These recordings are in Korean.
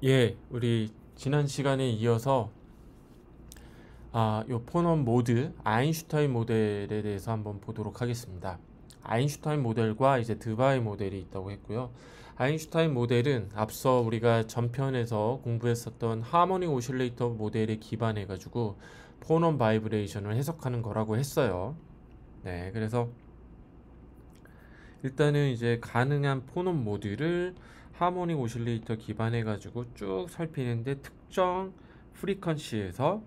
예, 우리 지난 시간에 이어서 요 폰원 모드 아인슈타인 모델에 대해서 한번 보도록 하겠습니다. 아인슈타인 모델과 이제 드바이 모델이 있다고 했고요. 아인슈타인 모델은 앞서 우리가 전편에서 공부했었던 하모닉 오실레이터 모델에 기반해 가지고 폰원 바이브레이션을 해석하는 거라고 했어요. 네, 그래서 일단은 이제 가능한 폰원 모드를 하모닉 오실레이터 기반해 가지고 쭉 살피는데, 특정 프리퀀시에서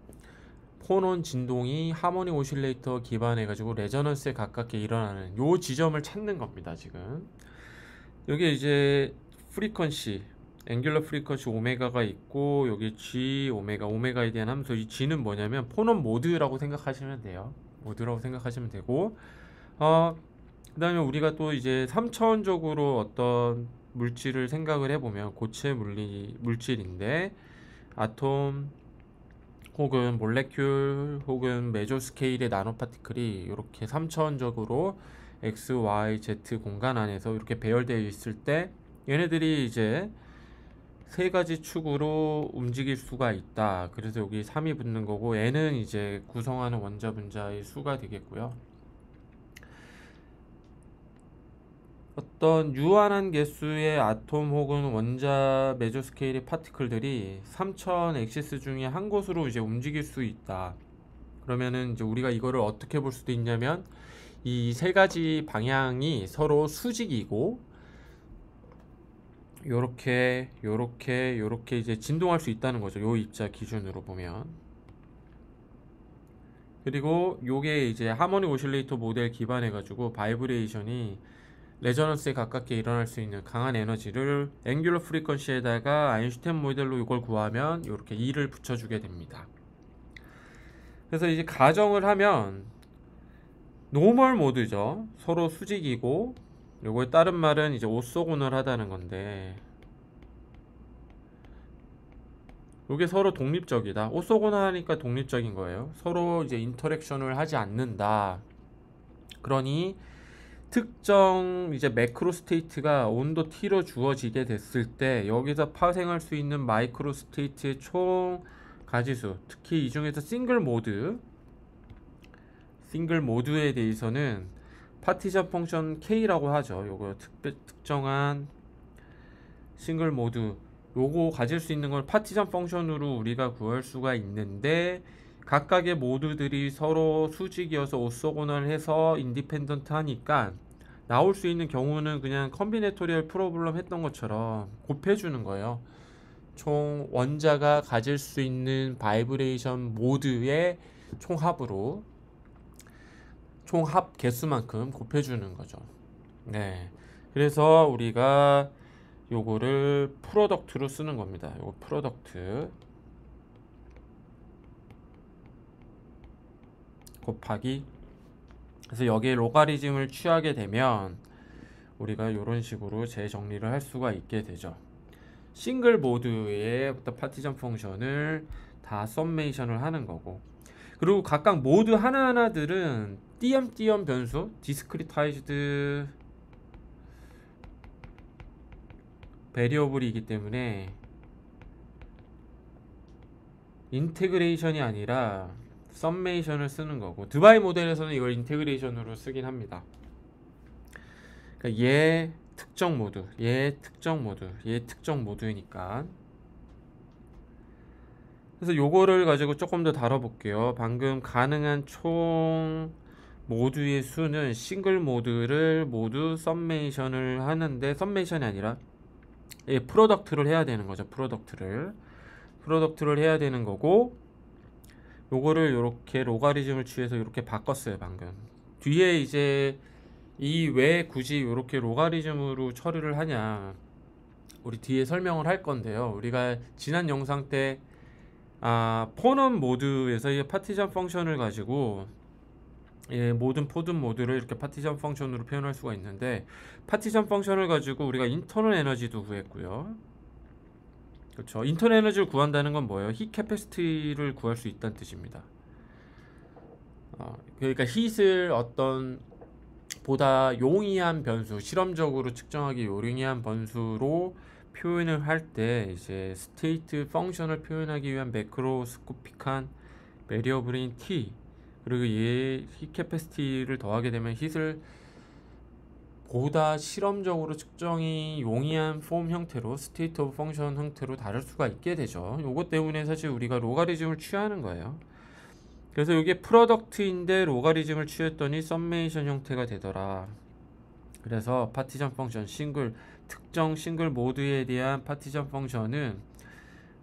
폰온 진동이 하모닉 오실레이터 기반해 가지고 레저넌스에 가깝게 일어나는 요 지점을 찾는 겁니다. 지금 여기 이제 프리퀀시, 앵귤러 프리퀀시 오메가가 있고, 여기 G 오메가에 대한 함수, 이 G는 뭐냐면 폰온 모드라고 생각하시면 돼요. 모드라고 생각하시면 되고, 그 다음에 우리가 또 이제 3차원적으로 어떤 물질을 생각을 해보면, 고체 물질인데 아톰 혹은 몰레큘 혹은 메조 스케일의 나노 파티클이 이렇게 3차원적으로 X, Y, Z 공간 안에서 이렇게 배열되어 있을 때 얘네들이 이제 세 가지 축으로 움직일 수가 있다. 그래서 여기 3이 붙는 거고, N은 이제 구성하는 원자 분자의 수가 되겠고요. 어떤 유한한 개수의 아톰 혹은 원자 메조 스케일의 파티클들이 3차원 엑시스 중에 한 곳으로 이제 움직일 수 있다. 그러면은 이제 우리가 이거를 어떻게 볼 수도 있냐면, 이 세 가지 방향이 서로 수직이고 요렇게 이제 진동할 수 있다는 거죠. 요 입자 기준으로 보면. 그리고 요게 이제 하모닉 오실레이터 모델 기반해 가지고 바이브레이션이 레저넌스에 가깝게 일어날 수 있는 강한 에너지를 앵귤러 프리퀀시에다가 아인슈타인 모델로 이걸 구하면 이렇게 2를 붙여주게 됩니다. 그래서 이제 가정을 하면 노멀 모드죠. 서로 수직이고, 요거에 다른 말은 이제 오소고널하다는 건데, 요게 서로 독립적이다. 오소고널하니까 독립적인 거예요. 서로 이제 인터랙션을 하지 않는다. 그러니 특정 이제 매크로 스테이트가 온도 T로 주어지게 됐을 때 여기서 파생할 수 있는 마이크로 스테이트의 총 가지수, 특히 이 중에서 싱글 모드에 대해서는 파티션 펑션 K라고 하죠. 요거 특정한 싱글 모드, 요거 가질 수 있는 걸 파티션 펑션으로 우리가 구할 수가 있는데, 각각의 모드들이 서로 수직이어서 오소고널해서 인디펜던트 하니까 나올 수 있는 경우는 그냥 컨비네토리얼 프로블럼 했던 것처럼 곱해주는 거예요. 총 원자가 가질 수 있는 바이브레이션 모드의 총합으로 총합 개수만큼 곱해주는 거죠. 네. 그래서 우리가 요거를 프로덕트로 쓰는 겁니다. 요거 프로덕트 곱하기, 그래서 여기에 로가리즘을 취하게 되면 우리가 이런 식으로 재정리를 할 수가 있게 되죠. 싱글 모드의 파티션 펑션을 다 썸메이션을 하는 거고, 그리고 각각 모드 하나하나들은 띄엄띄엄 변수, 디스크리타이즈드 베리어블이기 때문에 인테그레이션이 아니라 썸메이션을 쓰는 거고, 드바이 모델에서는 이걸 인테그레이션으로 쓰긴 합니다. 그러니까 얘 특정 모드, 얘 특정 모드니까. 그래서 요거를 가지고 조금 더 다뤄볼게요. 방금 가능한 총 모드의 수는 싱글 모드를 모두 썸메이션을 하는데, 썸메이션이 아니라 프로덕트를 해야 되는 거죠. 프로덕트를 해야 되는 거고, 요거를 요렇게 로가리즘을 취해서 요렇게 바꿨어요. 방금 뒤에 이제 이 왜 굳이 요렇게 로가리즘으로 처리를 하냐, 우리 뒤에 설명을 할 건데요. 우리가 지난 영상 때 폰원 모드에서 이 파티션 펑션을 가지고 모든 포든 모드를 이렇게 파티션 펑션으로 표현할 수가 있는데, 파티션 펑션을 가지고 우리가 인터널 에너지도 구했고요. 그렇죠. 인터널 에너지를 구한다는 건 뭐예요? 힛 캐패시티를 구할 수 있다는 뜻입니다. 그러니까 힛을 어떤 보다 용이한 변수, 실험적으로 측정하기 요령이한 변수로 표현을 할 때 이제 스테이트 펑션을 표현하기 위한 매크로스코픽한 베리어블인 t 그리고 얘 힛 캐패시티를 더하게 되면 힛을 보다 실험적으로 측정이 용이한 폼 형태로 스테이트 오브 펑션 형태로 다룰 수가 있게 되죠. 요것 때문에 사실 우리가 로가리즘을 취하는 거예요. 그래서 이게 프로덕트인데 로가리즘을 취했더니 썸메이션 형태가 되더라. 그래서 파티션 펑션 특정 싱글 모드에 대한 파티션 펑션은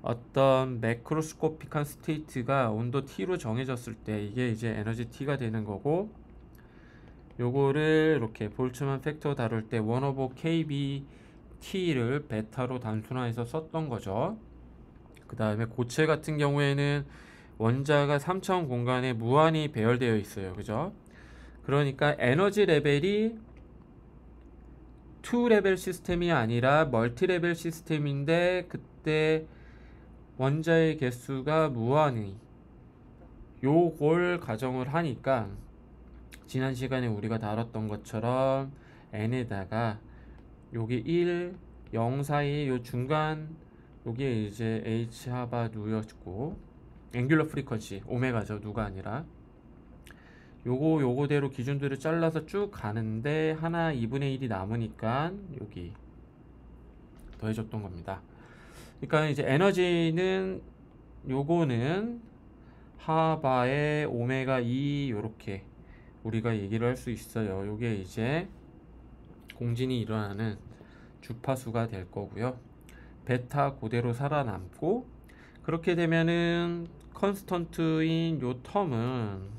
어떤 매크로스코픽한 스테이트가 온도 T로 정해졌을 때 이게 이제 에너지 T가 되는 거고, 요거를 이렇게 볼츠만 팩터 다룰 때 1/kb T를 베타로 단순화해서 썼던 거죠. 그 다음에 고체 같은 경우에는 원자가 3차원 공간에 무한히 배열되어 있어요. 그죠? 그러니까 에너지 레벨이 2레벨 시스템이 아니라 멀티레벨 시스템인데, 그때 원자의 개수가 무한히, 요걸 가정을 하니까 지난 시간에 우리가 다뤘던 것처럼 n에다가 요게 1, 0 사이 요 중간 요게 이제 h 하바 누였고, 앵귤러 프리퀀시 오메가죠. 누가 아니라 요거대로 기준들을 잘라서 쭉 가는데 하나 2분의 1이 남으니까 여기 더해줬던 겁니다. 그러니까 이제 에너지는 요거는 하바의 오메가 2 요렇게 우리가 얘기를 할 수 있어요. 요게 이제 공진이 일어나는 주파수가 될 거고요. 베타 그대로 살아남고, 그렇게 되면은 컨스턴트인 요 텀은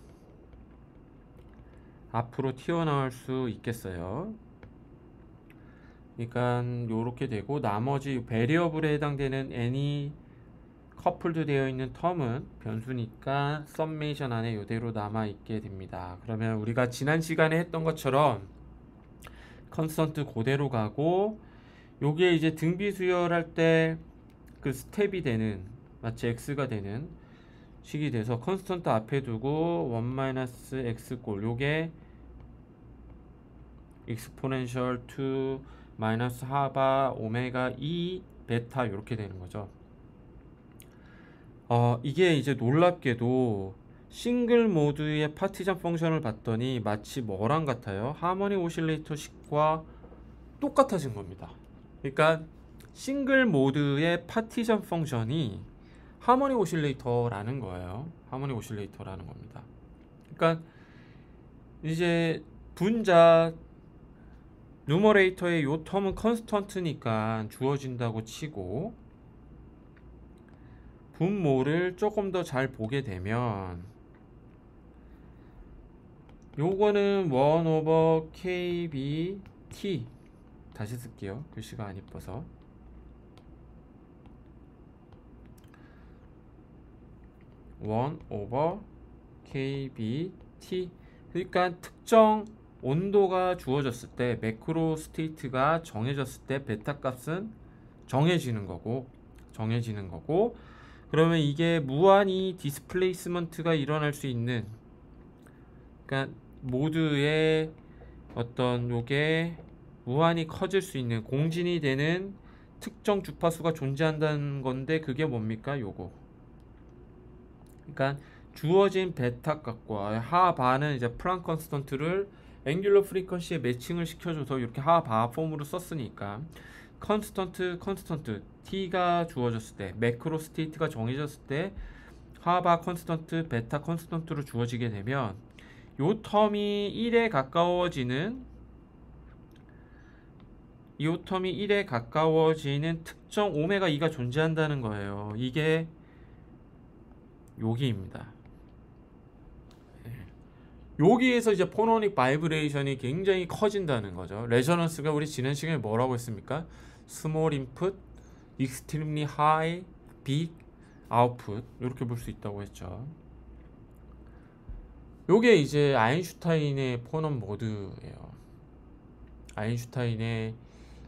앞으로 튀어나올 수 있겠어요. 그러니까 요렇게 되고, 나머지 베리어블에 해당되는 n이 커플드 되어 있는 텀은 변수니까 썸메이션 안에 이대로 남아 있게 됩니다. 그러면 우리가 지난 시간에 했던 것처럼 컨스턴트 그대로 가고, 요게 이제 등비 수열할 때 그 스텝이 되는, 마치 x가 되는 식이 돼서 컨스턴트 앞에 두고 1-x 꼴, 요게 exponential to 마이너스 하바 오메가 2 베타 이렇게 되는 거죠. 이게 이제 놀랍게도 싱글 모드의 파티션 펑션을 봤더니 마치 뭐랑 같아요? 하모닉 오실레이터 식과 똑같아진 겁니다. 그러니까 싱글 모드의 파티션 펑션이 하모닉 오실레이터라는 거예요. 하모닉 오실레이터라는 겁니다. 그러니까 이제 분자 누머레이터의 요 텀은 컨스턴트니까 주어진다고 치고, 분모를 조금 더 잘 보게 되면 요거는 1/kb t, 다시 쓸게요. 글씨가 안 이뻐서. (1/kb t) 그러니까 특정 온도가 주어졌을 때, 매크로 스테이트가 정해졌을 때 베타 값은 정해지는 거고, 그러면 이게 무한히 디스플레이스먼트가 일어날 수 있는, 그러니까 모드의 어떤 요게 무한히 커질 수 있는 공진이 되는 특정 주파수가 존재한다는 건데, 그게 뭡니까? 요거. 그러니까 주어진 베타 값과 하바는 이제 플랑크 컨스턴트를 앵귤러 프리퀀시에 매칭을 시켜줘서 이렇게 하바 폼으로 썼으니까, 컨스턴트 t가 주어졌을 때, 매크로 스테이트가 정해졌을 때 하바 컨스턴트, 베타 컨스턴트로 주어지게 되면 요 텀이 1에 가까워지는 특정 오메가 2가 존재한다는 거예요. 이게 여기입니다. 여기에서 이제 포노닉 바이브레이션이 굉장히 커진다는 거죠. 레저넌스가 우리 지난 시간에 뭐라고 했습니까? 스몰 인풋, 익스트림리 하이, 빅 아웃풋, 이렇게 볼 수 있다고 했죠. 요게 이제 아인슈타인의 포넌 모드예요. 아인슈타인의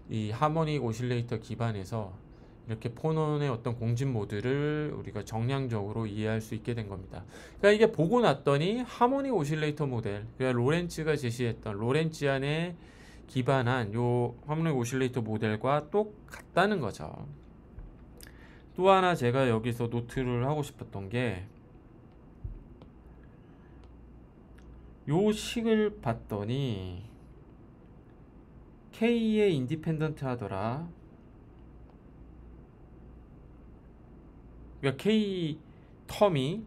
이 하모닉 오실레이터 기반에서 이렇게 포논의 어떤 공진 모드를 우리가 정량적으로 이해할 수 있게 된 겁니다. 그러니까 이게 보고 났더니 하모닉 오실레이터 모델, 그러니까 로렌츠가 제시했던 로렌치안의 기반한 요 하모닉 오실레이터 모델과 똑같다는 거죠. 또 하나 제가 여기서 노트를 하고 싶었던 게 요 식을 봤더니 K의 인디펜던트 하더라. 그러니까 K 텀이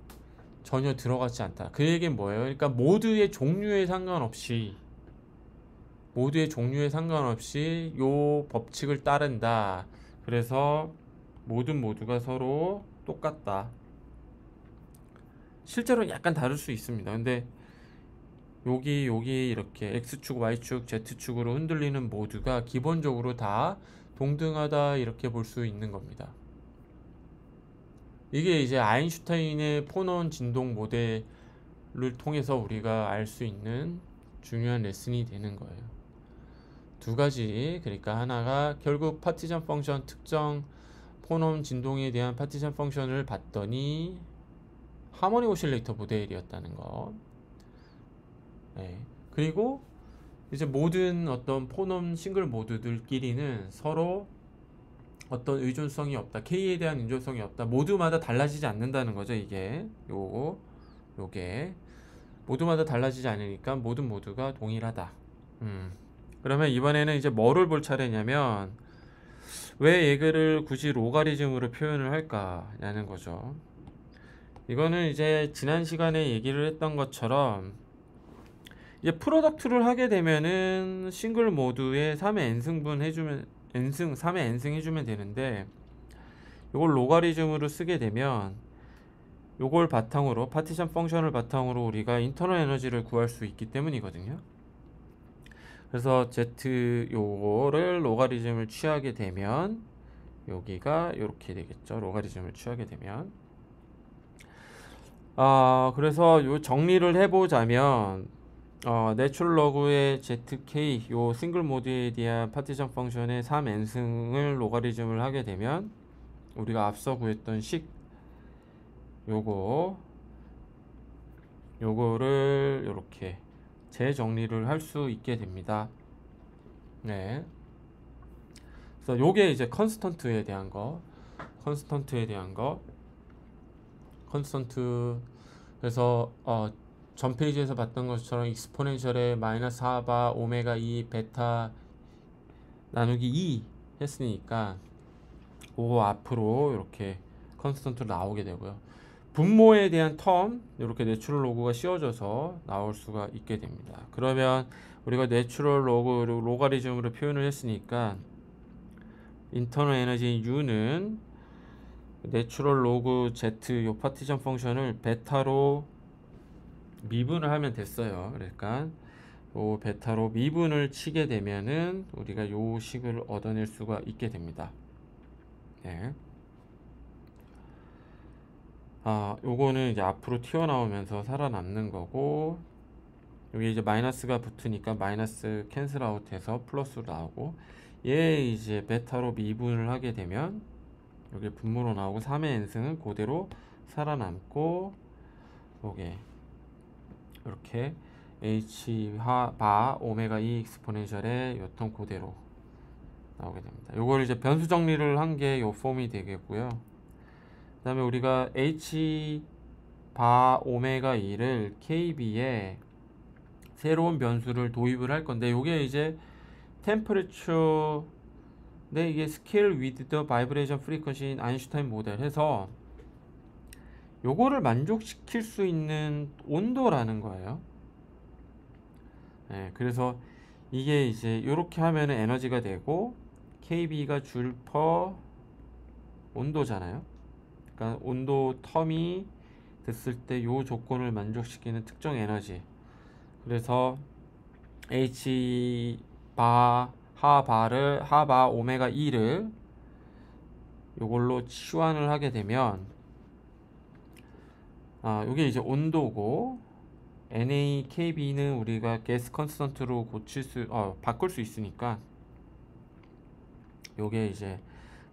전혀 들어가지 않다. 그 얘기는 뭐예요? 그러니까 모드의 종류에 상관없이 요 법칙을 따른다. 그래서 모든 모두가 서로 똑같다. 실제로 약간 다를 수 있습니다. 근데 여기 이렇게 X축, Y축, Z축으로 흔들리는 모두가 기본적으로 다 동등하다 이렇게 볼 수 있는 겁니다. 이게 이제 아인슈타인의 포논 진동 모델을 통해서 우리가 알 수 있는 중요한 레슨이 되는 거예요. 두 가지, 그러니까 하나가 결국 파티션 펑션, 특정 포논 진동에 대한 파티션 펑션을 봤더니 하모닉 오실레이터 모델이었다는 거. 네. 그리고 이제 모든 어떤 포논 싱글 모드들끼리는 서로 어떤 의존성이 없다. K에 대한 의존성이 없다. 모두마다 달라지지 않는다는 거죠. 이게 요게 모두마다 달라지지 않으니까 모든 모두가 동일하다. 그러면 이번에는 이제 뭐를 볼 차례냐면 왜 얘를 굳이 로가리즘으로 표현을 할까냐는 거죠. 이거는 이제 지난 시간에 얘기를 했던 것처럼 이제 프로덕트를 하게 되면은 싱글 모드에 3의 n승분 해주면 3의 n승 해주면 되는데 이걸 로가리즘으로 쓰게 되면 요걸 바탕으로 파티션 펑션을 바탕으로 우리가 인터널 에너지를 구할 수 있기 때문이거든요. 그래서 Z 요거를 로가리즘을 취하게 되면 여기가 이렇게 되겠죠. 로가리즘을 취하게 되면 그래서 요 정리를 해보자면 내추럴 러그의 ZK 요 싱글 모드에 대한 파티션 펑션의 3n승을 로가리즘을 하게 되면 우리가 앞서 구했던 식 요거를 이렇게 재정리를 할 수 있게 됩니다. 네. 그래서 요게 이제 컨스턴트에 대한 거. 컨스턴트. 그래서 전 페이지에서 봤던 것처럼 익스포넨셜에 마이너스 하바 오메가 2 베타 나누기 2 했으니까 그거 앞으로 이렇게 컨스턴트로 나오게 되고요. 분모에 대한 텀 이렇게 내추럴 로그가 씌워져서 나올 수가 있게 됩니다. 그러면 우리가 내추럴 로그 로가리즘으로 표현을 했으니까 인터널 에너지 U는 내추럴 로그 Z 요 파티션 펑션을 베타로 미분을 하면 됐어요. 그러니까 요 베타로 미분을 치게 되면은 우리가 요 식을 얻어낼 수가 있게 됩니다. 네. 요거는 이제 앞으로 튀어나오면서 살아남는 거고 여기 이제 마이너스가 붙으니까 마이너스 캔슬 아웃해서 플러스로 나오고 얘 이제 베타로 미분을 하게 되면 여기 분모로 나오고 3의 n승은 그대로 살아남고 요게 이렇게 h 바 오메가 2 익스포넨셜의 요텀 그대로 나오게 됩니다. 요걸 이제 변수 정리를 한 게 요 폼이 되겠고요. 그 다음에 우리가 h 바 오메가 2를 kb에 새로운 변수를 도입을 할 건데 요게 이제 템퍼레처 네, 이게 스케일 위드 더 바이브레이션 프리퀀시인 아인슈타인 모델 해서 요거를 만족시킬 수 있는 온도라는 거예요. 네, 그래서 이게 이제 이렇게 하면은 에너지가 되고 kb가 줄 퍼 온도잖아요. 그러니까 온도 텀이 됐을 때 요 조건을 만족시키는 특정 에너지. 그래서 h 바 하바 오메가 2를 요걸로 치환을 하게 되면 요게 이제 온도고 NAKB는 우리가 가스 컨스턴트로 바꿀 수 있으니까 요게 이제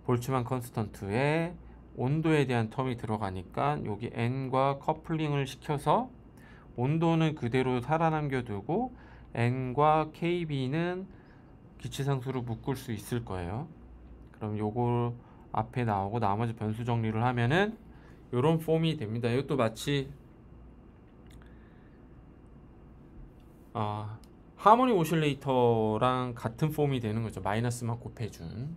볼츠만 컨스턴트에 온도에 대한 텀이 들어가니까 여기 N과 커플링을 시켜서 온도는 그대로 살아남겨 두고 N과 KB는 기치상수로 묶을 수 있을 거예요. 그럼 요거 앞에 나오고 나머지 변수 정리를 하면은 요런 폼이 됩니다. 이것도 마치 하모닉 오실레이터랑 같은 폼이 되는 거죠. 마이너스만 곱해준.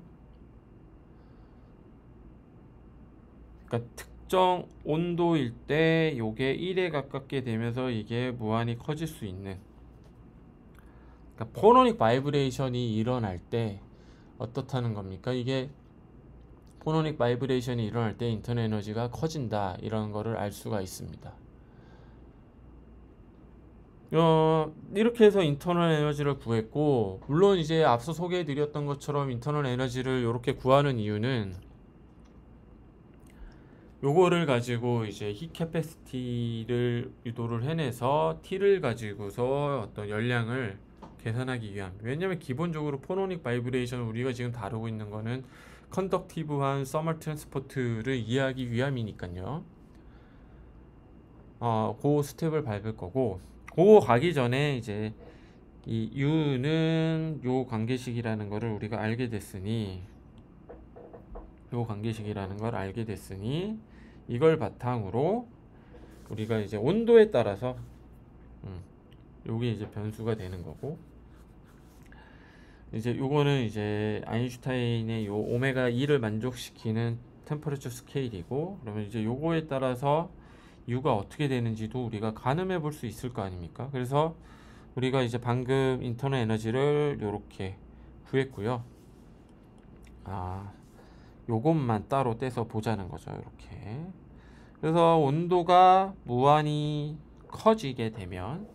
그러니까 특정 온도일 때 요게 1에 가깝게 되면서 이게 무한히 커질 수 있는, 그러니까 포노닉 바이브레이션이 일어날 때 어떻다는 겁니까? 이게 포노닉 바이브레이션이 일어날 때 인터널 에너지가 커진다, 이런 거를 알 수가 있습니다. 이렇게 해서 인터널 에너지를 구했고, 물론 이제 앞서 소개해 드렸던 것처럼 인터널 에너지를 이렇게 구하는 이유는 요거를 가지고 이제 히 캐패시티를 유도를 해내서 T를 가지고서 어떤 열량을 계산하기 위함. 왜냐면 기본적으로 포노닉 바이브레이션 우리가 지금 다루고 있는 거는 컨덕티브한 서멀 트랜스포트를 이해하기 위함이니까요. 그 스텝을 밟을 거고, 그거 가기 전에 이제 이 U는 요 관계식이라는 거를 우리가 알게 됐으니, 이걸 바탕으로 우리가 이제 온도에 따라서 요게 이제 변수가 되는 거고, 이제 요거는 이제 아인슈타인의 요 오메가 2를 만족시키는 템퍼러처 스케일이고, 그러면 이제 요거에 따라서 U가 어떻게 되는지도 우리가 가늠해 볼 수 있을 거 아닙니까? 그래서 우리가 이제 방금 인터널 에너지를 요렇게 구했고요. 요것만 따로 떼서 보자는 거죠. 이렇게. 그래서 온도가 무한히 커지게 되면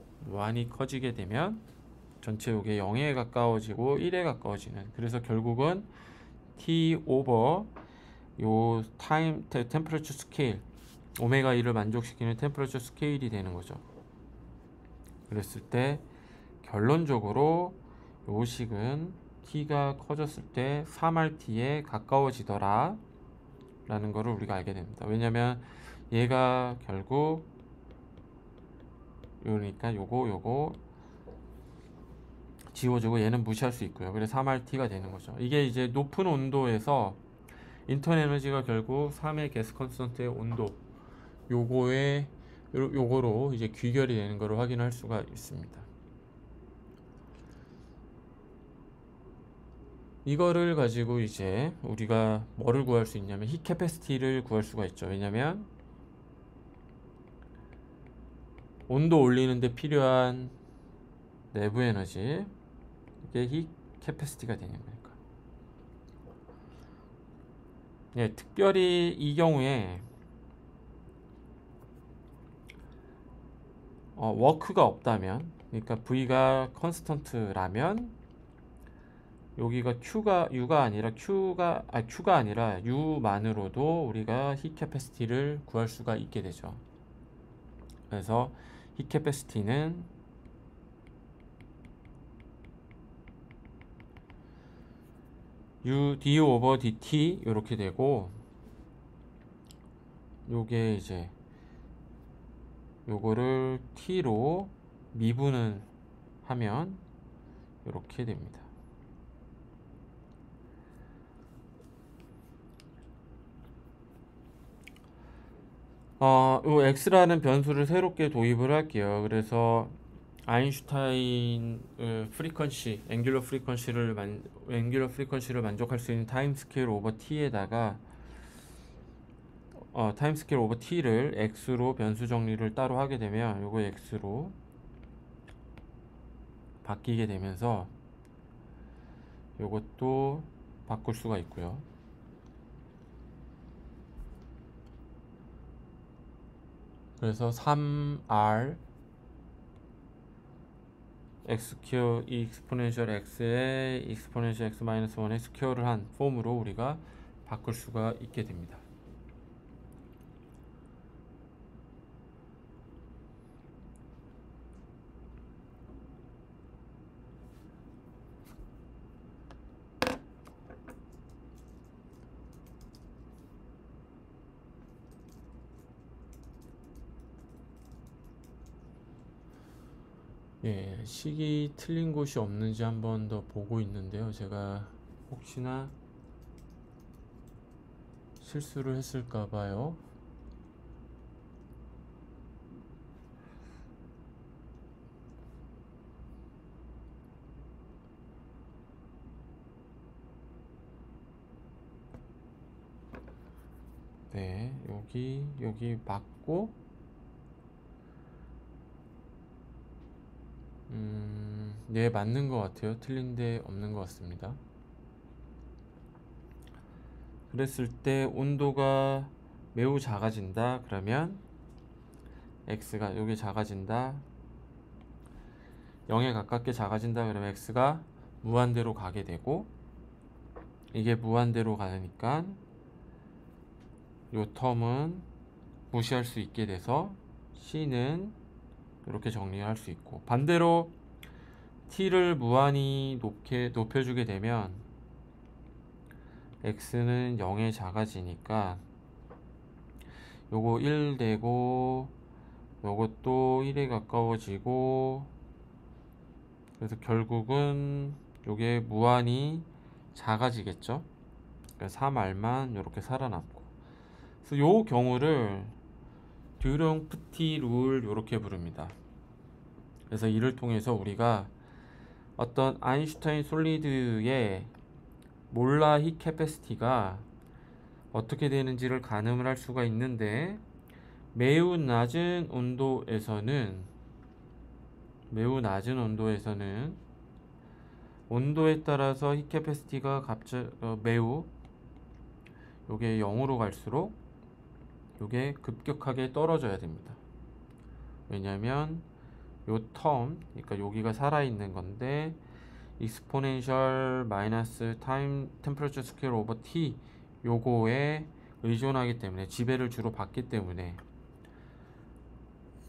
전체 요게 0에 가까워지고 1에 가까워지는, 그래서 결국은 T 오버 요 타임 템퍼러처 스케일 오메가 2를 만족시키는 템퍼러처 스케일이 되는 거죠. 그랬을 때 결론적으로 요 식은 T가 커졌을 때 3RT에 가까워지더라 라는 거를 우리가 알게 됩니다. 왜냐면 얘가 결국 그러니까 요거 지워주고 얘는 무시할 수 있고요. 그래서 3RT가 되는 거죠. 이게 이제 높은 온도에서 인터널 에너지가 결국 3의 게스 컨스턴트의 온도 요거로 이제 귀결이 되는 것을 확인할 수가 있습니다. 이거를 가지고 이제 우리가 뭐를 구할 수 있냐면 히 캐패시티를 구할 수가 있죠. 왜냐면 온도 올리는데 필요한 내부 에너지, 이게 히 캐패시티가 되는 거니까. 네, 특별히 이 경우에 워크가 없다면, 그러니까 V가 컨스턴트라면 여기가 U가 아니라 U만으로도 우리가 히 캐패시티를 구할 수가 있게 되죠. 그래서 히 캐패시티는 U du 오버 dt 이렇게 되고, 요게 이제 요거를 t로 미분을 하면 이렇게 됩니다. 요 x라는 변수를 새롭게 도입을 할게요. 그래서 아인슈타인 프리퀀시, 앵귤러 프리퀀시를 만족할 수 있는 타임 스케일 오버 t에다가 타임 스케일 오버 t를 x로 변수 정리를 따로 하게 되면 요거 x로 바뀌게 되면서 요것도 바꿀 수가 있고요. 그래서 3r xq 이 익스포넨셜 x에 익스포넨셜 x-1의 스퀘어를 한 폼으로 우리가 바꿀 수가 있게 됩니다. 예, 식이 틀린 곳이 없는지 한 번 더 보고 있는데요. 제가 혹시나 실수를 했을까 봐요. 네, 여기 맞고, 네, 맞는 것 같아요. 틀린 데 없는 것 같습니다. 그랬을 때 온도가 매우 작아진다. 그러면 x가 여기 작아진다. 0에 가깝게 작아진다. 그러면 x가 무한대로 가게 되고, 이게 무한대로 가니까 이 텀은 무시할 수 있게 돼서 c는 이렇게 정리할 수 있고, 반대로 t를 무한히 높여주게 되면 x는 0에 작아지니까 요거 1 되고 요것도 1에 가까워지고, 그래서 결국은 요게 무한히 작아지겠죠. 그러니까 3r만 이렇게 살아남고, 그래서 요 경우를 듀롱프티 룰 이렇게 부릅니다. 그래서 이를 통해서 우리가 어떤 아인슈타인 솔리드의 몰라 힛 캐패시티가 어떻게 되는지를 가늠을 할 수가 있는데, 매우 낮은 온도에서는 온도에 따라서 힛 캐패시티가 매우 요게 0으로 갈수록 요게 급격하게 떨어져야 됩니다. 왜냐면 요 텀, 그러니까 여기가 살아있는 건데 exponential 마이너스 타임 템퍼러처 스퀘어 오버 t 요거에 의존하기 때문에, 지배를 주로 받기 때문에,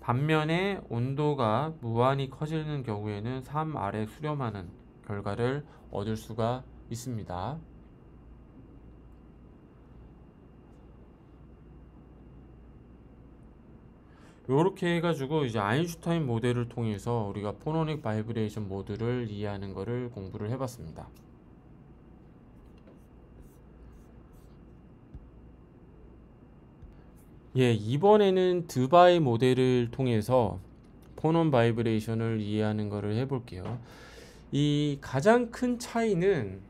반면에 온도가 무한히 커지는 경우에는 3r에 수렴하는 결과를 얻을 수가 있습니다. 요렇게 해가지고 이제 아인슈타인 모델을 통해서 우리가 포노닉 바이브레이션 모드를 이해하는 것을 공부를 해봤습니다. 예, 이번에는 드바이 모델을 통해서 포논 바이브레이션을 이해하는 것을 해볼게요. 이 가장 큰 차이는,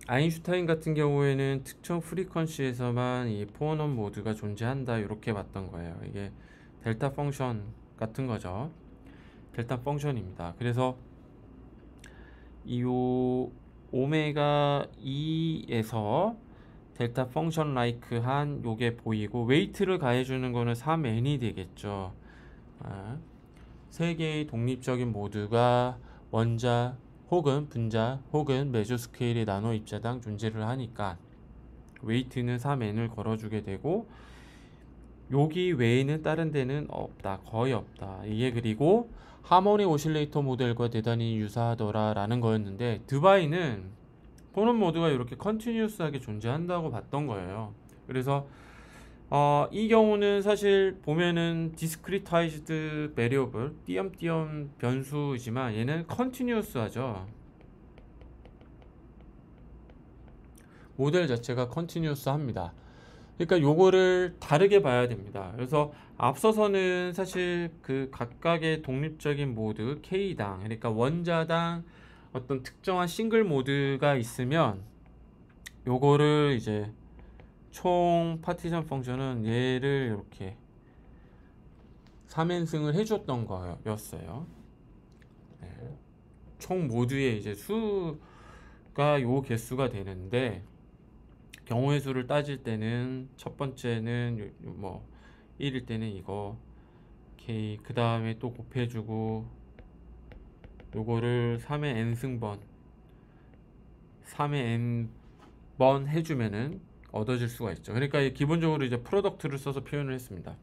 아인슈타인 같은 경우에는 특정 프리퀀시에서만 이 포논 모드가 존재한다 이렇게 봤던 거예요. 이게 델타 펑션 같은 거죠. 델타 펑션입니다. 그래서 이 오메가 2에서 델타 펑션 라이크 한 요게 보이고, 웨이트를 가해주는 거는 3n이 되겠죠. 세 개의 독립적인 모드가 원자 혹은 분자 혹은 메조스케일의 나노 입자당 존재를 하니까 웨이트는 3n을 걸어주게 되고, 여기 외에는 다른 데는 없다, 거의 없다. 이게 그리고 하모닉 오실레이터 모델과 대단히 유사하더라 라는 거였는데, 드바이는 포논 모드가 이렇게 컨티뉴스하게 존재한다고 봤던 거예요. 그래서 이 경우는 사실 보면은 디스크리타이즈드 베리어블, 띄엄띄엄 변수이지만 얘는 컨티뉴스하죠. 모델 자체가 컨티뉴스합니다. 그러니까 요거를 다르게 봐야 됩니다. 그래서 앞서서는 사실 그 각각의 독립적인 모드 K당, 그러니까 원자당 어떤 특정한 싱글 모드가 있으면 요거를 이제 총 파티션 펑션은 얘를 이렇게 3인승을 해줬던 거였어요. 네. 총 모두의 이제 수가 요 개수가 되는데, 경우의 수를 따질 때는 첫 번째는 뭐 1일 때는 이거 K, 그 다음에 또 곱해주고 요거를 3의 n승번 3의 n번 해주면은 얻어질 수가 있죠. 그러니까 기본적으로 이제 프로덕트를 써서 표현을 했습니다.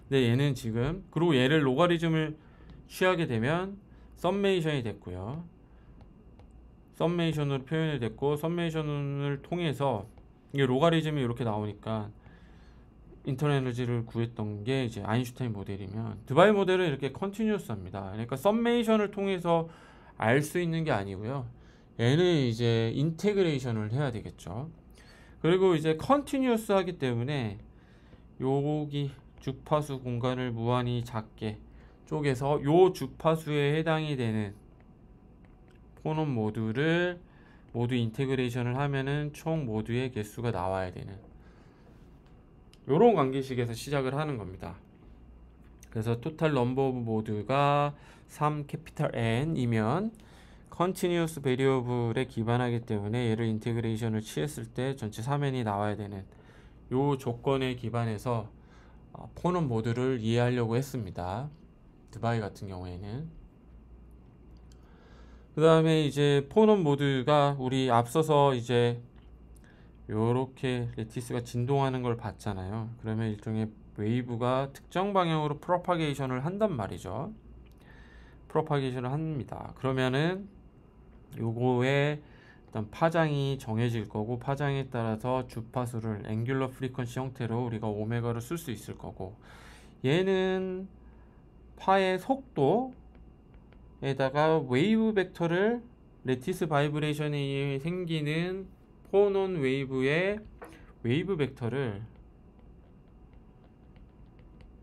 근데 얘는 지금, 그리고 얘를 로가리즘을 취하게 되면 썸메이션이 됐고요. 썸메이션으로 표현이 됐고, 썸메이션을 통해서 이게 로가리즘이 이렇게 나오니까 인터널 에너지를 구했던 게 이제 아인슈타인 모델이면, 드바이 모델은 이렇게 컨티뉴어스합니다. 그러니까 썸메이션을 통해서 알 수 있는 게 아니고요. 얘는 이제 인테그레이션을 해야 되겠죠. 그리고 이제 컨티뉴어스 하기 때문에 여기 주파수 공간을 무한히 작게 쪼개서 요 주파수에 해당이 되는 포논 모듈을 모두 인테그레이션을 하면은 총 모듈의 개수가 나와야 되는 요런 관계식에서 시작을 하는 겁니다. 그래서 토탈 넘버 오브 모드가 3 캐피탈 N이면 컨티뉴어스 베리어블에 기반하기 때문에 얘를 인테그레이션을 취했을 때 전체 3N이 나와야 되는 요 조건에 기반해서 포논 모듈을 이해하려고 했습니다. 드바이 같은 경우에는. 그 다음에 이제 포논 모드가 우리 앞서서 이제 요렇게 레티스가 진동하는 걸 봤잖아요. 그러면 일종의 웨이브가 특정 방향으로 프로파게이션을 한단 말이죠. 프로파게이션을 합니다. 그러면은 요거에 일단 파장이 정해질 거고, 파장에 따라서 주파수를 앵귤러 프리퀀시 형태로 우리가 오메가를 쓸 수 있을 거고, 얘는 파의 속도에다가 웨이브 벡터를 레티스 바이브레이션이 생기는 포논 웨이브의 웨이브 벡터를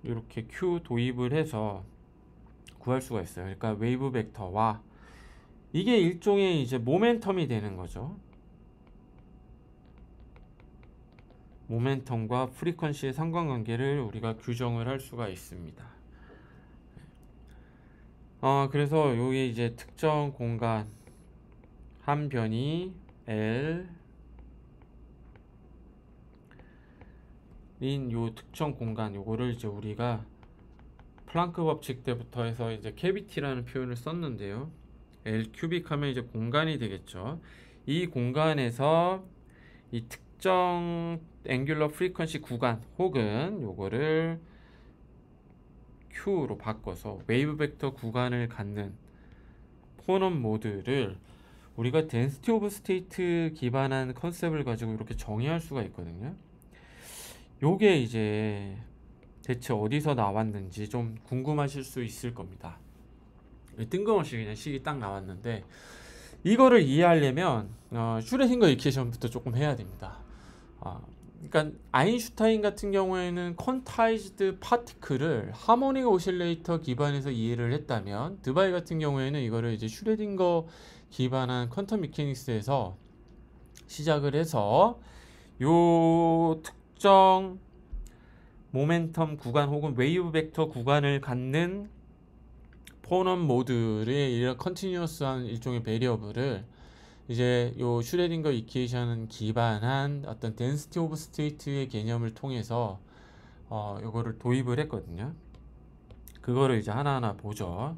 이렇게 Q 도입을 해서 구할 수가 있어요. 그러니까 웨이브 벡터와 이게 일종의 이제 모멘텀이 되는 거죠. 모멘텀과 프리퀀시의 상관관계를 우리가 규정을 할 수가 있습니다. 그래서 여기 이제 특정 공간 한 변이 L 인 요 특정 공간, 요거를 이제 우리가 플랑크 법칙 때부터 해서 이제 캐비티라는 표현을 썼는데요. L 큐빅 하면 이제 공간이 되겠죠. 이 공간에서 이 특정 앵귤러 프리퀀시 구간 혹은 요거를 Q로 바꿔서 웨이브 벡터 구간을 갖는 포논 모드를 우리가 덴시티 오브 스테이트 기반한 컨셉을 가지고 이렇게 정의할 수가 있거든요. 요게 이제 대체 어디서 나왔는지 좀 궁금하실 수 있을 겁니다. 뜬금없이 그냥 식이 딱 나왔는데, 이거를 이해하려면 슈레딩거 이퀘이션부터 조금 해야 됩니다. 그러니까 아인슈타인 같은 경우에는 퀀타이즈드 파티클을 하모닉 오실레이터 기반에서 이해를 했다면, 드바이 같은 경우에는 이거를 이제 슈레딩거 기반한 퀀텀 미케닉스에서 시작을 해서 요 특정 모멘텀 구간 혹은 웨이브 벡터 구간을 갖는 포논 모듈의 이런 컨티뉴어스한 일종의 베리어블을 이제 요 슈레딩거 이퀘이션 기반한 어떤 덴시티 오브 스테이트의 개념을 통해서 요거를 도입을 했거든요. 그거를 이제 하나하나 보죠.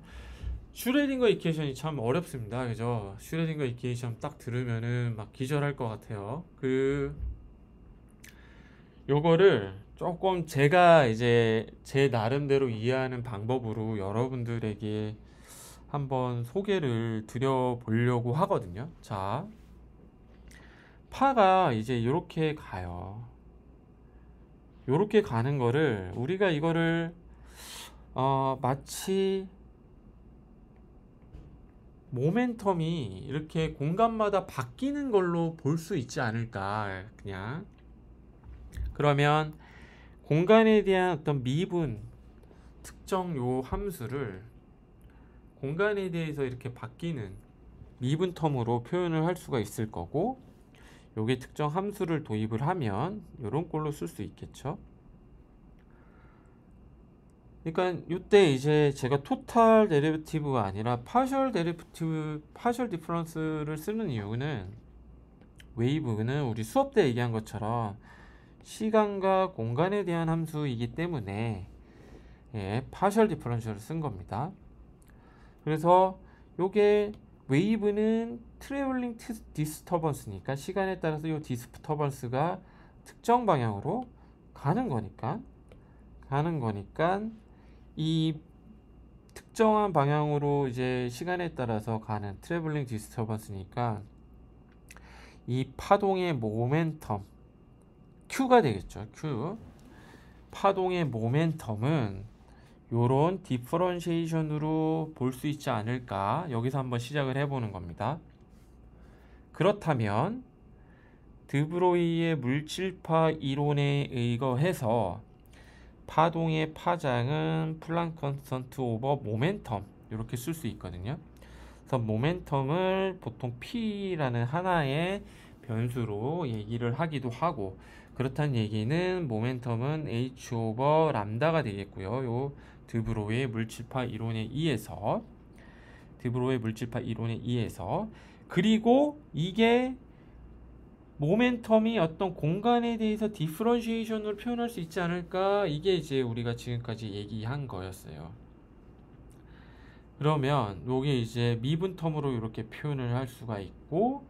슈레딩거 이퀘이션이 참 어렵습니다. 그죠? 슈레딩거 이퀘이션 딱 들으면은 막 기절할 것 같아요. 요거를 조금 제가 이제 제 나름대로 이해하는 방법으로 여러분들에게 한번 소개를 드려보려고 하거든요. 자, 파가 이제 이렇게 가요. 이렇게 가는 거를 우리가 이거를 마치 모멘텀이 이렇게 공간마다 바뀌는 걸로 볼 수 있지 않을까. 그냥 그러면 공간에 대한 어떤 미분 특정 요 함수를 공간에 대해서 이렇게 바뀌는 미분 텀으로 표현을 할 수가 있을 거고, 요게 특정 함수를 도입을 하면 요런 꼴로 쓸 수 있겠죠. 그러니까 이때 이제 제가 토탈 데리베티브가 아니라 파셜 데리베티브, 파셜 디퍼런스를 쓰는 이유는, 웨이브는 우리 수업 때 얘기한 것처럼 시간과 공간에 대한 함수이기 때문에 파셜 디퍼런셜을 쓴 겁니다. 그래서 요게 웨이브는 트래블링 디스터번스니까 시간에 따라서 요 디스터번스가 특정 방향으로 가는 거니까 이 특정한 방향으로 이제 시간에 따라서 가는 트래블링 디스터번스니까 이 파동의 모멘텀 Q가 되겠죠. Q. 파동의 모멘텀은 요런 디퍼런시에이션으로 볼 수 있지 않을까? 여기서 한번 시작을 해보는 겁니다. 그렇다면 드브로이의 물질파 이론에 의거해서 파동의 파장은 플랑크 컨스턴트 오버 모멘텀 이렇게 쓸 수 있거든요. 그래서 모멘텀을 보통 P라는 하나의 변수로 얘기를 하기도 하고, 그렇다는 얘기는 모멘텀은 H 오버 람다가 되겠고요. 요 드브로이의 물질파 이론에 의해서 그리고 이게 모멘텀이 어떤 공간에 대해서 디퍼런시에이션으로 표현할 수 있지 않을까? 이게 이제 우리가 지금까지 얘기한 거였어요. 그러면 요게 이제 미분텀으로 이렇게 표현을 할 수가 있고,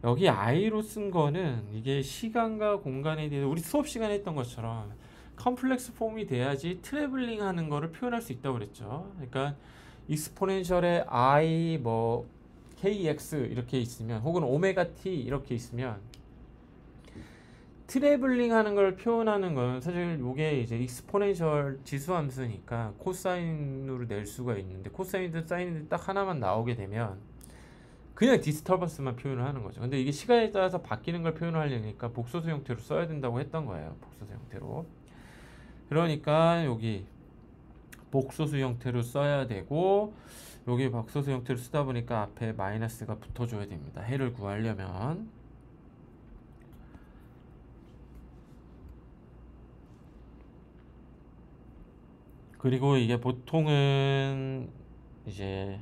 여기 I로 쓴 거는 이게 시간과 공간에 대해서 우리 수업 시간에 했던 것처럼 컴플렉스 폼이 돼야지 트래블링 하는 거를 표현할 수 있다고 그랬죠. 그러니까 익스포넨셜에 I 뭐 kx 이렇게 있으면, 혹은 오메가 t 이렇게 있으면, 트래블링 하는 걸 표현하는 건 사실 요게 이제 익스포넨셜 지수함수니까 코사인으로 낼 수가 있는데, 코사인이든 사인이든 딱 하나만 나오게 되면 그냥 디스터번스만 표현을 하는 거죠. 근데 이게 시간에 따라서 바뀌는 걸 표현하려니까 복소수 형태로 써야 된다고 했던 거예요. 복소수 형태로. 그러니까 여기 복소수 형태로 써야 되고, 여기 복소수 형태로 쓰다 보니까 앞에 마이너스가 붙어줘야 됩니다. 해를 구하려면. 그리고 이게 보통은 이제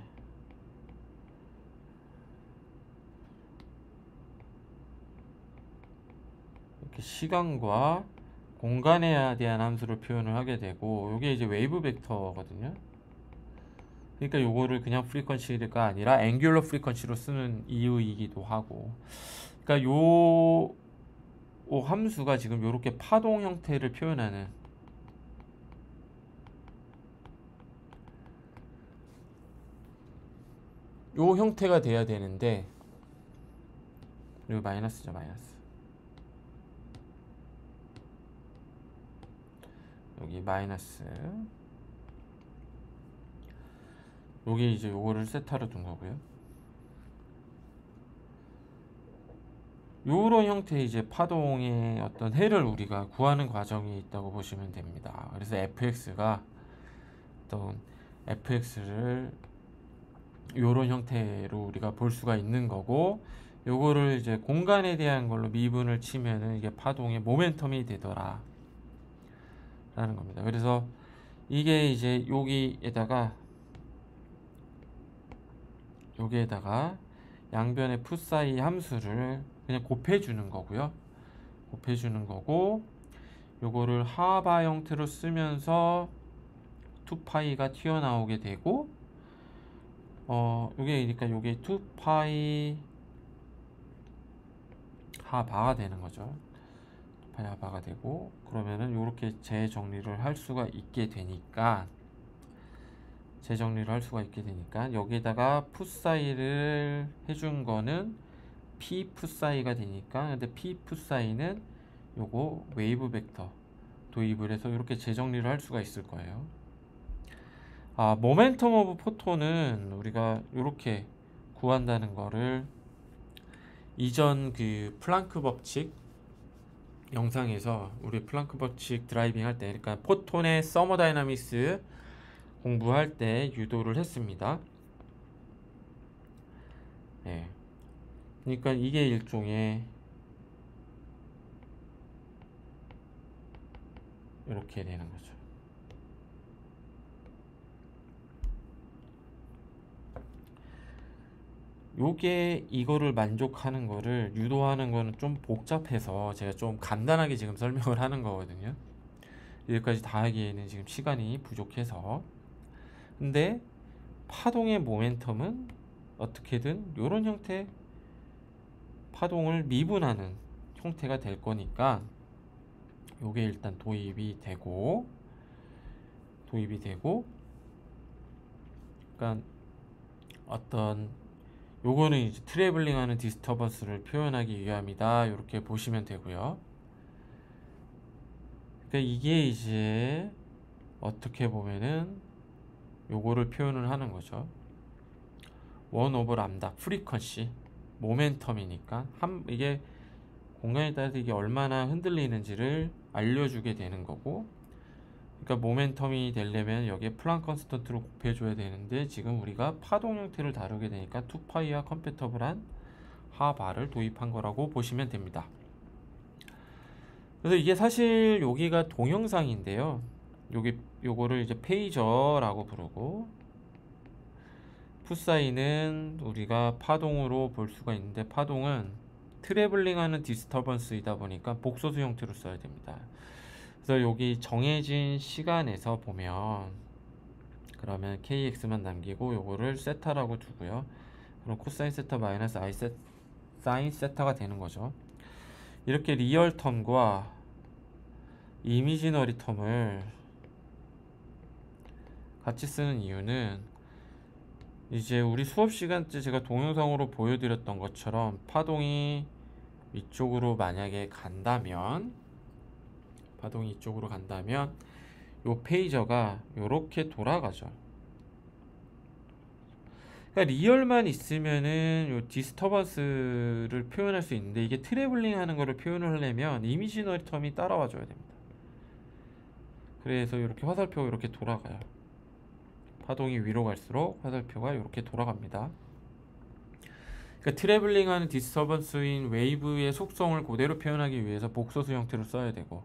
이렇게 시간과 공간에 대한 함수를 표현을 하게 되고, 이게 이제 웨이브 벡터거든요. 그러니까 요거를 그냥 프리퀀시가 아니라 앵귤러 프리퀀시로 쓰는 이유이기도 하고, 그러니까 요 함수가 지금 요렇게 파동 형태를 표현하는 요 형태가 돼야 되는데, 여기 마이너스죠, 마이너스. 여기 마이너스. 여기 이제 요거를 세타로 둔 거고요. 요런 형태의 이제 파동의 어떤 해를 우리가 구하는 과정이 있다고 보시면 됩니다. 그래서 fx가 어떤 fx를 요런 형태로 우리가 볼 수가 있는 거고, 요거를 이제 공간에 대한 걸로 미분을 치면은 이게 파동의 모멘텀이 되더라 라는 겁니다. 그래서 이게 이제 여기에다가 양변의 푸사이 함수를 그냥 곱해주는 거고요. 곱해주는 거고, 요거를 하바 형태로 쓰면서 2파이가 튀어나오게 되고, 요게 그러니까 요게 2파이 하바가 되는 거죠. 2파이 하바가 되고, 그러면은 요렇게 재정리를 할 수가 있게 되니까 여기에다가 푸사이를 해준 거는 P 푸사이가 되니까, 근데 P 푸사이는 요거 웨이브 벡터 도입을 해서 이렇게 재정리를 할 수가 있을 거예요. 모멘텀 오브 포톤은 우리가 이렇게 구한다는 거를 이전 그 플랑크 법칙 영상에서 우리 플랑크 법칙 드라이빙 할 때, 그러니까 포톤의 서머다이나믹스 공부할 때 유도를 했습니다. 네. 그러니까 이게 일종의 이렇게 되는 거죠. 요게 이거를 만족하는 거를 유도하는 거는 좀 복잡해서 제가 좀 간단하게 지금 설명을 하는 거거든요. 여기까지 다 하기에는 지금 시간이 부족해서. 근데 파동의 모멘텀은 어떻게든 요런 형태 파동을 미분하는 형태가 될 거니까 요게 일단 도입이 되고, 그러니까 어떤 요거는 이제 트래블링하는 디스터번스를 표현하기 위함이다, 이렇게 보시면 되고요. 그러니까 이게 이제 어떻게 보면은 요거를 표현을 하는 거죠. 1 오버 람다 프리퀀시 모멘텀이니까 이게 공간에 따라서 이게 얼마나 흔들리는지를 알려주게 되는 거고, 그러니까 모멘텀이 되려면 여기에 플랑크 컨스턴트로 곱해줘야 되는데 지금 우리가 파동 형태를 다루게 되니까 2파이와 컴패터블한 하바를 도입한 거라고 보시면 됩니다. 그래서 이게 사실 여기가 동영상인데요. 요거를 이제 페이저라고 부르고, 풋사이는 우리가 파동으로 볼 수가 있는데, 파동은 트래블링하는 디스터번스이다 보니까 복소수 형태로 써야 됩니다. 그래서 여기 정해진 시간에서 보면 그러면 kx만 남기고 요거를 세타라고 두고요. 그럼 코사인 세타 마이너스 i 사인 세타가 되는 거죠. 이렇게 리얼 텀과 이미지너리 텀을 같이 쓰는 이유는 이제 우리 수업 시간 때 제가 동영상으로 보여드렸던 것처럼 파동이 이쪽으로 만약에 간다면, 요 페이저가 요렇게 돌아가죠. 그러니까 리얼만 있으면은 요 디스터번스를 표현할 수 있는데, 이게 트래블링 하는 거를 표현을 하려면 이미지너리 텀이 따라와 줘야 됩니다. 그래서 이렇게 화살표가 이렇게 돌아가요. 파동이 위로 갈수록 화살표가 이렇게 돌아갑니다. 그러니까 트래블링하는 디스터번스인 웨이브의 속성을 그대로 표현하기 위해서 복소수 형태로 써야 되고,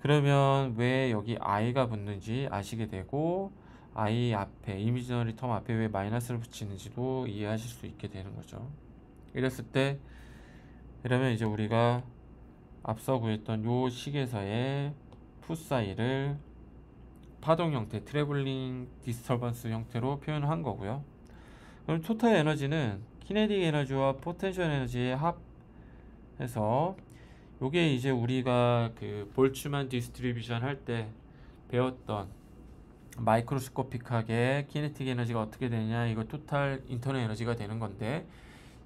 그러면 왜 여기 i가 붙는지 아시게 되고, i 앞에 이미지너리 텀 앞에 왜 마이너스를 붙이는지도 이해하실 수 있게 되는 거죠. 이랬을 때 그러면 이제 우리가 앞서 구했던 요 식에서의 풋사이를 파동 형태, 트래블링 디스터번스 형태로 표현한 거고요. 그럼 토탈 에너지는 키네틱 에너지와 포텐셜 에너지의 합해서, 요게 이제 우리가 그 볼츠만 디스트리뷰션 할 때 배웠던 마이크로스코픽하게 키네틱 에너지가 어떻게 되냐, 이거 토탈 인터널 에너지가 되는 건데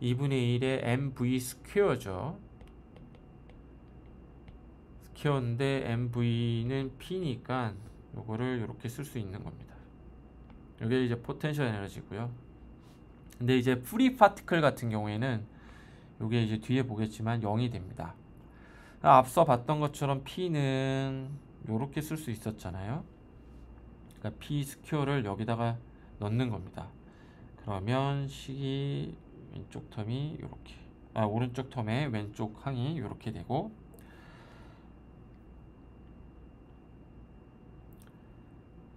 2분의 1의 mv 스퀘어죠. 스퀘어인데 mv는 p니까 요거를 이렇게 쓸 수 있는 겁니다. 이게 이제 포텐셜 에너지고요. 근데 이제 프리 파티클 같은 경우에는 요게 이제 뒤에 보겠지만 0이 됩니다. 앞서 봤던 것처럼 P는 요렇게 쓸 수 있었잖아요. 그러니까 P 스퀘어를 여기다가 넣는 겁니다. 그러면 식이 왼쪽 텀이 요렇게, 오른쪽 텀의 왼쪽 항이 요렇게 되고,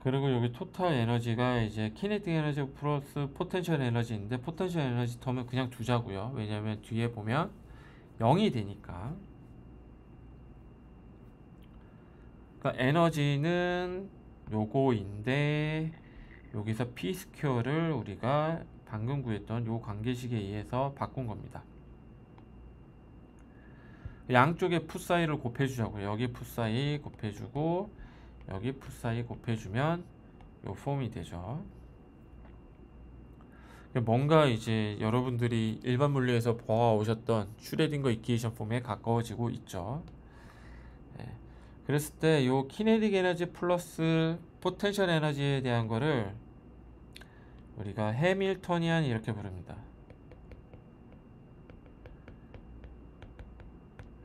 그리고 여기 토탈 에너지가 이제 키네틱 에너지 플러스 포텐셜 에너지인데, 포텐셜 에너지 텀은 그냥 두자고요. 왜냐면 뒤에 보면 0이 되니까. 그러니까 에너지는 요거인데 여기서 P 스퀘어를 우리가 방금 구했던 요 관계식에 의해서 바꾼 겁니다. 양쪽에 풋사이를 곱해주자고요. 여기 풋사이 곱해주고 여기 풋사이 곱해주면 요 폼이 되죠. 뭔가 이제 여러분들이 일반 물리에서 보아오셨던 슈레딩거 이퀘이션 폼에 가까워지고 있죠. 네. 그랬을 때 요 키네틱 에너지 플러스 포텐셜 에너지에 대한 거를 우리가 해밀토니안 이렇게 부릅니다.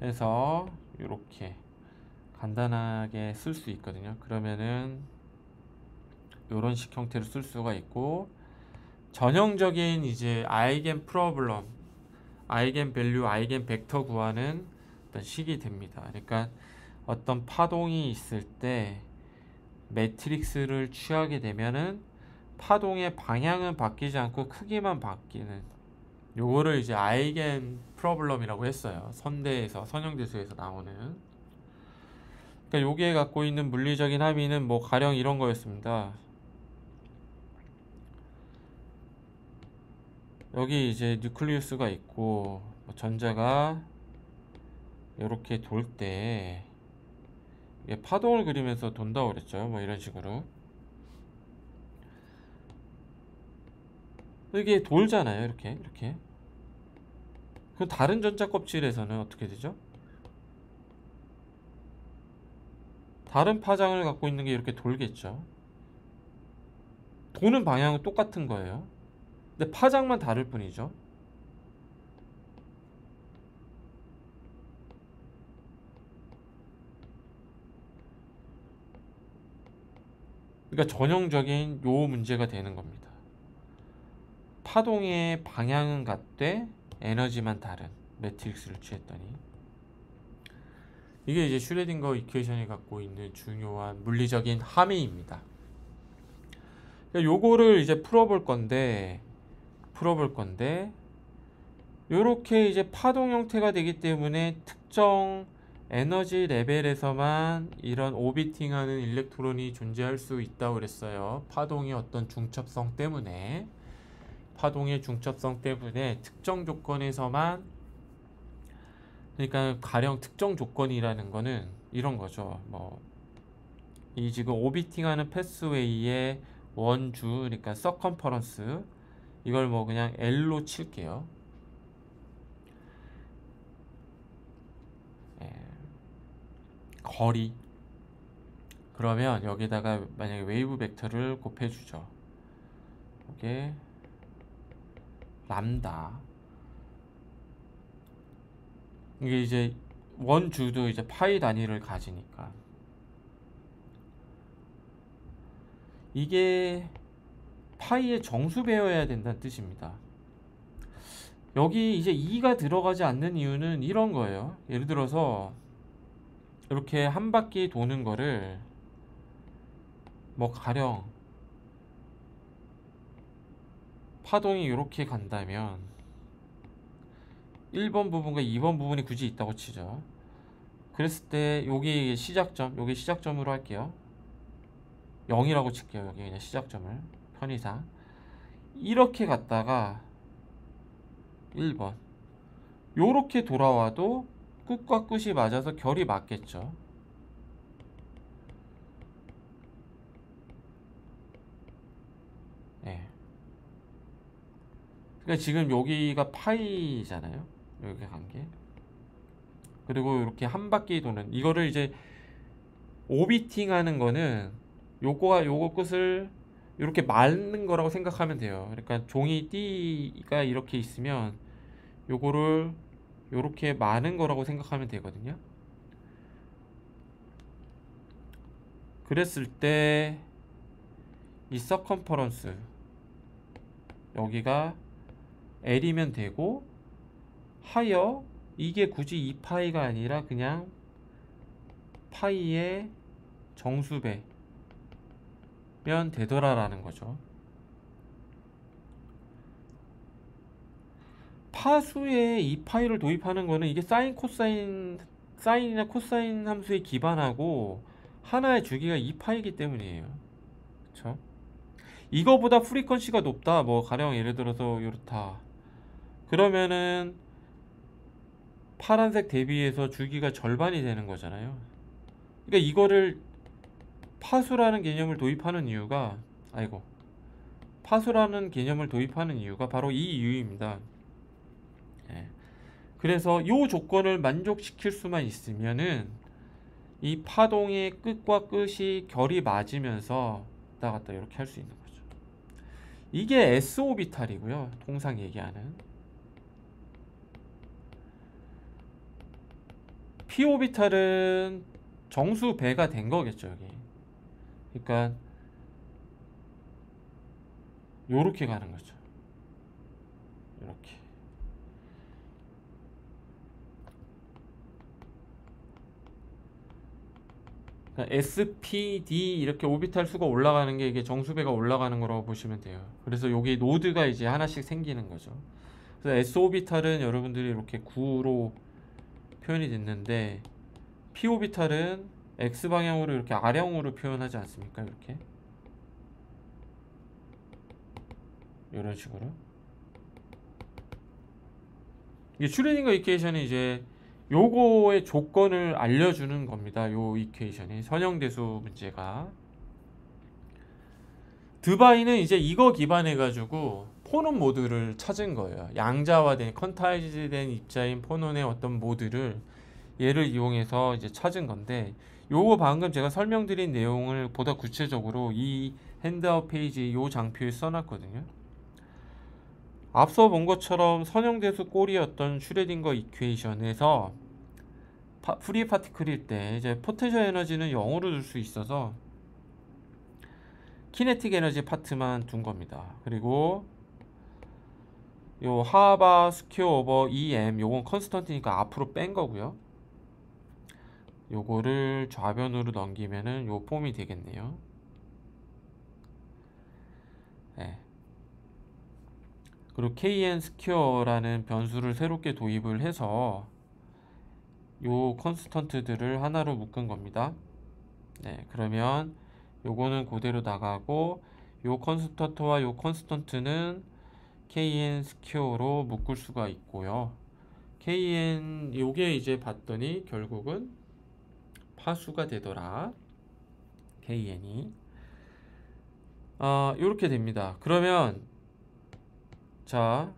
해서 이렇게 간단하게 쓸 수 있거든요. 그러면은 이런 식 형태로 쓸 수가 있고, 전형적인 이제 아이겐 프로블럼, 아이겐 밸류, 아이겐 벡터 구하는 어떤 식이 됩니다. 그러니까 어떤 파동이 있을 때 매트릭스를 취하게 되면은 파동의 방향은 바뀌지 않고 크기만 바뀌는, 요거를 이제 아이겐 프로블럼이라고 했어요. 선대에서, 선형대수에서 나오는. 그러니까 요게 갖고 있는 물리적인 함의는 뭐 가령 이런 거였습니다. 여기 이제 뉴클리우스가 있고 전자가 이렇게 돌 때 파동을 그리면서 돈다고 그랬죠. 뭐 이런 식으로 이게 돌잖아요. 이렇게 그 다른 전자 껍질에서는 어떻게 되죠? 다른 파장을 갖고 있는 게 이렇게 돌겠죠. 도는 방향은 똑같은 거예요. 근데 파장만 다를 뿐이죠. 그러니까 전형적인 요 문제가 되는 겁니다. 파동의 방향은 같되 에너지만 다른 매트릭스를 취했더니, 이게 이제 슈레딩거 이퀘이션이 갖고 있는 중요한 물리적인 함의입니다. 그러니까 요거를 이제 풀어볼 건데 요렇게 이제 파동 형태가 되기 때문에 특정 에너지 레벨에서만 이런 오비팅하는 일렉트론이 존재할 수 있다고 그랬어요. 파동의 어떤 중첩성 때문에, 특정 조건에서만, 그러니까 가령 특정 조건이라는 거는 이런 거죠. 뭐 이 지금 오비팅하는 패스웨이의 원주, 그러니까 서컴퍼런스, 이걸 뭐 그냥 L로 칠게요. 거리. 그러면 여기다가 만약에 웨이브 벡터를 곱해주죠. 이게 람다. 이게 이제 원주도 이제 파이 단위를 가지니까 이게 파이의 정수배여야 된다는 뜻입니다. 여기 이제 2가 들어가지 않는 이유는 이런 거예요. 예를 들어서 이렇게 한 바퀴 도는 거를 뭐 가령 파동이 이렇게 간다면 1번 부분과 2번 부분이 굳이 있다고 치죠. 그랬을 때 여기 시작점, 여기 시작점으로 할게요. 0이라고 칠게요. 여기 그냥 시작점을 편의상 이렇게 갔다가 1번 요렇게 돌아와도 끝과 끝이 맞아서 결이 맞겠죠. 네. 그러니까 지금 여기가 파이잖아요. 여기 관계. 그리고 이렇게 한 바퀴 도는 이거를 이제 오비팅 하는 거는 요거와 요거 끝을 이렇게 마는 거라고 생각하면 돼요. 그러니까 종이 띠가 이렇게 있으면 요거를 요렇게 마는 거라고 생각하면 되거든요. 그랬을 때 이 서컴퍼런스 여기가 L이면 되고, 하여 이게 굳이 2파이가 아니라 그냥 파이의 정수배면 되더라라는 거죠. 파수에 2파이를 도입하는 거는 이게 사인이나 코사인 함수에 기반하고 하나의 주기가 2파이기 때문이에요. 그쵸? 이거보다 프리퀀시가 높다, 뭐 가령 예를 들어서 이렇다, 그러면은 파란색 대비해서 주기가 절반이 되는 거잖아요. 그러니까 이거를 파수라는 개념을 도입하는 이유가 바로 이 이유입니다. 그래서 이 조건을 만족시킬 수만 있으면은 이 파동의 끝과 끝이 결이 맞으면서 왔다 갔다 이렇게 할 수 있는 거죠. 이게 S오비탈이고요. 통상 얘기하는 P오비탈은 정수 배가 된 거겠죠, 여기. 그러니까 요렇게 가는 거죠. 이렇게. 그러니까 SPD 이렇게 오비탈 수가 올라가는 게 이게 정수배가 올라가는 거라고 보시면 돼요. 그래서 여기 노드가 이제 하나씩 생기는 거죠. 그래서 S오비탈은 여러분들이 이렇게 9로 표현이 됐는데, P오비탈은 X방향으로 이렇게 R형으로 표현하지 않습니까? 이렇게 이런 식으로. 이게 슈레딩거 이퀘이션이 이제 요거의 조건을 알려주는 겁니다. 요 이퀘이션이 선형대수 문제가. 드바이는 이제 이거 기반해 가지고 포논 모드를 찾은 거예요. 양자화된, 컨타이즈된 입자인 포논의 어떤 모드를 얘를 이용해서 이제 찾은 건데, 요거 방금 제가 설명드린 내용을 보다 구체적으로 이 핸드아웃 페이지 요 장표에 써놨거든요. 앞서 본 것처럼 선형대수 꼴이었던 슈레딩거 이퀘이션에서 프리 파티클일 때 이제 포텐셜 에너지는 0으로 둘 수 있어서 키네틱 에너지 파트만 둔 겁니다. 그리고 요 하바 스퀘어 오버 EM 요건 컨스턴트니까 앞으로 뺀 거고요. 요거를 좌변으로 넘기면은 요 폼이 되겠네요. 네. 그리고 kn 스퀘어라는 변수를 새롭게 도입을 해서 요 컨스턴트들을 하나로 묶은 겁니다. 네, 그러면 요거는 그대로 나가고 요 컨스턴트와 요 컨스턴트는 kn 스퀘어로 묶을 수가 있고요. kn 요게 이제 봤더니 결국은 파수가 되더라. kn이 요렇게 됩니다. 그러면 자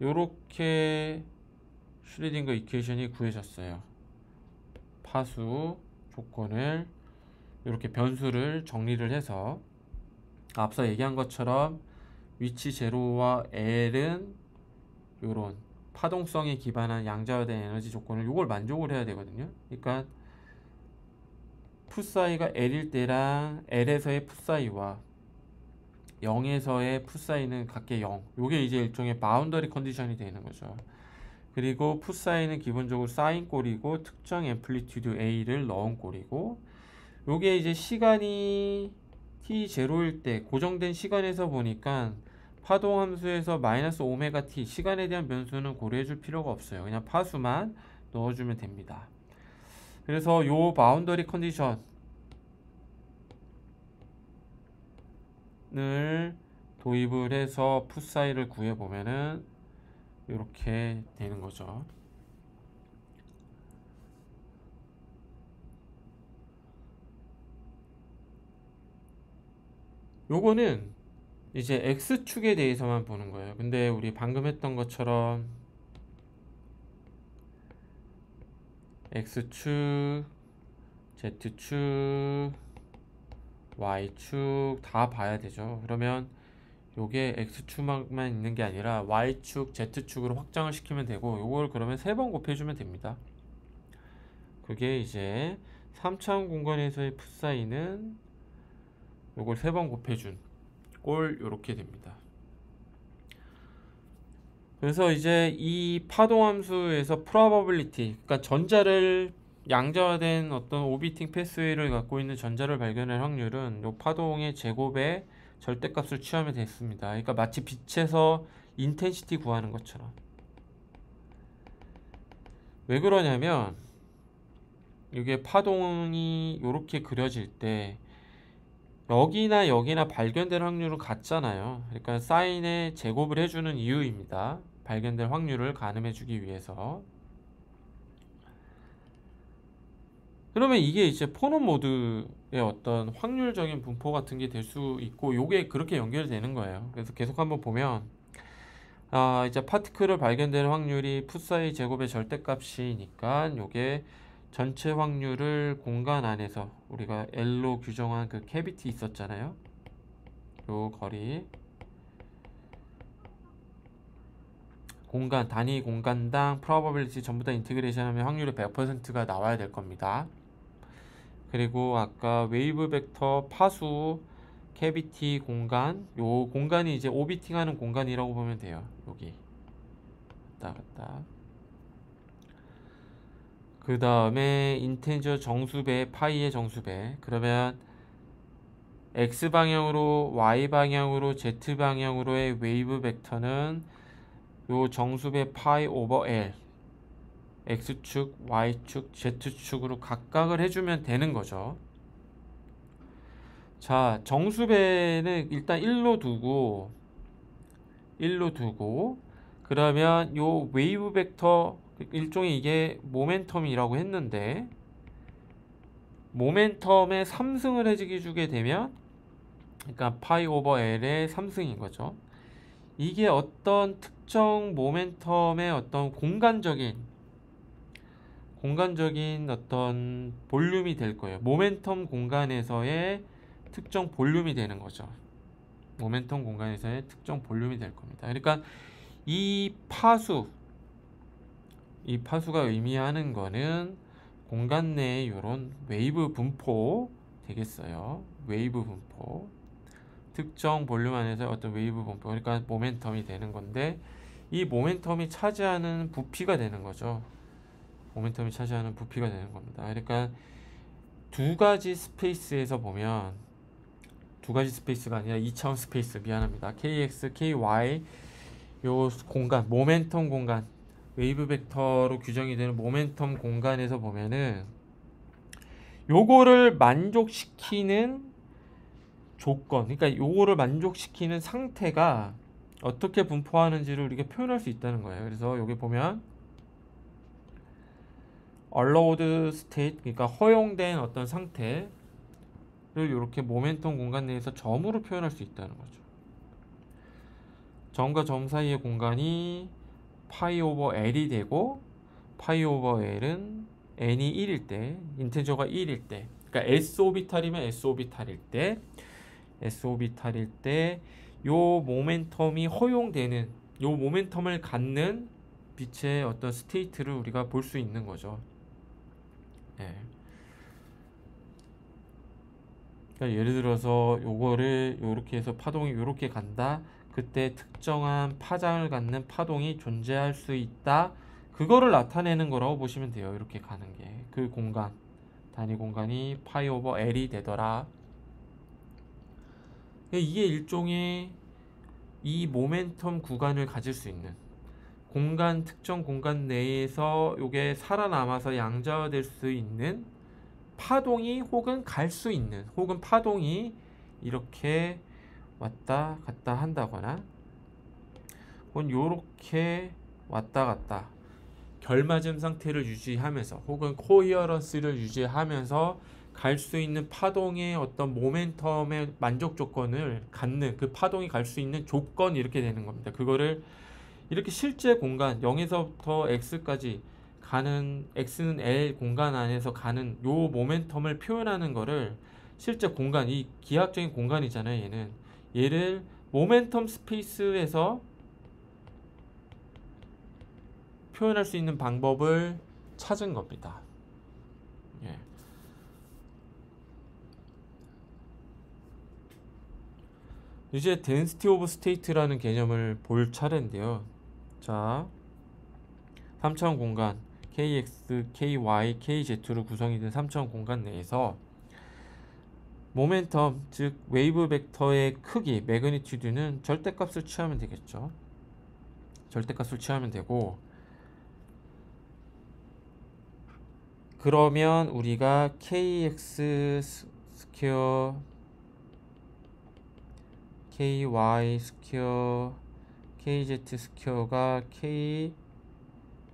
요렇게 슈레딩거 이퀘이션이 구해졌어요. 파수 조건을 이렇게 변수를 정리를 해서 앞서 얘기한 것처럼 위치 제로와 L은 요런 파동성에 기반한 양자화된 에너지 조건을 요걸 만족을 해야 되거든요. 그러니까 풋사이가 L일 때랑 L에서의 풋사이와 0에서의 풋사이는 각각 0. 요게 이제 일종의 바운더리 컨디션이 되는 거죠. 그리고 풋사이는 기본적으로 사인 꼴이고 특정 앰플리튜드 A를 넣은 꼴이고, 요게 이제 시간이 t0일 때 고정된 시간에서 보니까 파동 함수에서 마이너스 오메가 t 시간에 대한 변수는 고려해 줄 필요가 없어요. 그냥 파수만 넣어주면 됩니다. 그래서 요 바운더리 컨디션을 도입을 해서 풋사이를 구해보면은 이렇게 되는 거죠. 요거는 이제 X축에 대해서만 보는 거예요. 근데 우리 방금 했던 것처럼 X축, Z축, Y축 다 봐야 되죠. 그러면 요게 X축만 있는 게 아니라 Y축, Z축으로 확장을 시키면 되고, 요걸 그러면 3번 곱해주면 됩니다. 그게 이제 3차원 공간에서의 풋사이는 요걸 3번 곱해준 꼴 요렇게 됩니다. 그래서 이제 이 파동함수에서 probability, 그러니까 전자를 양자화된 어떤 오비팅 패스웨이를 갖고 있는 전자를 발견할 확률은 요 파동의 제곱의 절대값을 취하면 됐습니다. 그러니까 마치 빛에서 인텐시티 구하는 것처럼. 왜 그러냐면 이게 파동이 요렇게 그려질 때 여기나 여기나 발견될 확률은 같잖아요. 그러니까 사인의 제곱을 해주는 이유입니다. 발견될 확률을 가늠해주기 위해서. 그러면 이게 이제 포논 모드의 어떤 확률적인 분포 같은 게 될 수 있고, 요게 그렇게 연결되는 거예요. 그래서 계속 한번 보면 이제 파티클을 발견되는 확률이 풋사이 제곱의 절대값이니까 요게 전체 확률을 공간 안에서 우리가 L로 규정한 그 캐비티 있었잖아요. 요 거리 공간, 단위 공간당 probability 전부 다 인티그레이션 하면 확률이 100%가 나와야 될 겁니다. 그리고 아까 웨이브 벡터 파수 캐비티 공간, 요 공간이 이제 오비팅 하는 공간이라고 보면 돼요. 여기 왔다 갔다. 그 다음에 인텐저 정수배, 파이의 정수배. 그러면 X방향으로, Y방향으로, Z방향으로의 웨이브 벡터는 요 정수배 파이 오버 L, X축, Y축, Z축으로 각각을 해주면 되는 거죠. 자, 정수배는 일단 1로 두고 그러면 요 웨이브 벡터 일종의 이게 모멘텀이라고 했는데, 모멘텀의 3승을 해주게 되면, 그러니까 파이 오버 L의 3승인 거죠. 이게 어떤 특정 모멘텀의 어떤 공간적인 공간적인 어떤 볼륨이 될 거예요. 모멘텀 공간에서의 특정 볼륨이 되는 거죠. 모멘텀 공간에서의 특정 볼륨이 될 겁니다. 그러니까 이 파수가 의미하는 거는 공간 내에 이런 웨이브 분포 되겠어요. 웨이브 분포. 특정 볼륨 안에서 어떤 웨이브 분포. 그러니까 모멘텀이 되는 건데 이 모멘텀이 차지하는 부피가 되는 거죠. 모멘텀이 차지하는 부피가 되는 겁니다. 그러니까 두 가지 스페이스에서 보면 두 가지 스페이스가 아니라 2차원 스페이스 미안합니다. KX, KY 요 공간, 모멘텀 공간 웨이브 벡터로 규정이 되는 모멘텀 공간에서 보면은 요거를 만족시키는 조건, 그러니까 요거를 만족시키는 상태가 어떻게 분포하는지를 우리가 표현할 수 있다는 거예요. 그래서 여기 보면 allowed state, 그러니까 허용된 어떤 상태를 이렇게 모멘텀 공간 내에서 점으로 표현할 수 있다는 거죠. 점과 점 사이의 공간이 파이 오버 L이 되고 파이 오버 L은 n이 1일 때, 인테저가 1일 때, 그러니까 s 오비탈이면 s 오비탈일 때, s 오비탈일 때 요 모멘텀이 허용되는, 요 모멘텀을 갖는 빛의 어떤 스테이트를 우리가 볼 수 있는 거죠. 예. 그러니까 예를 들어서 요거를 요렇게 해서 파동이 요렇게 간다. 그때 특정한 파장을 갖는 파동이 존재할 수 있다. 그거를 나타내는 거라고 보시면 돼요. 이렇게 가는 게. 그 공간, 단위 공간이 파이 오버 L이 되더라. 이게 일종의 이 모멘텀 구간을 가질 수 있는 공간, 특정 공간 내에서 요게 살아남아서 양자화될 수 있는 파동이 혹은 갈 수 있는, 혹은 파동이 이렇게 왔다 갔다 한다거나 혹은 요렇게 왔다 갔다 결맞음 상태를 유지하면서 혹은 코히어런스를 유지하면서 갈 수 있는 파동의 어떤 모멘텀의 만족 조건을 갖는, 그 파동이 갈 수 있는 조건이 이렇게 되는 겁니다. 그거를 이렇게 실제 공간 0에서부터 x까지 가는, x는 L 공간 안에서 가는 요 모멘텀을 표현하는 거를 실제 공간, 이 기하학적인 공간이잖아요. 얘를 모멘텀 스페이스에서 표현할 수 있는 방법을 찾은 겁니다. 예. 이제 density of state라는 개념을 볼 차례인데요. 자, 3차원 공간 kx, ky, kz로 구성이 된 3차원 공간 내에서 모멘텀, 즉 웨이브 벡터의 크기, 매그니튜드는 절대값을 취하면 되겠죠. 절대값을 취하면 되고, 그러면 우리가 kx 스퀘어, ky 스퀘어, kz 스퀘어가 k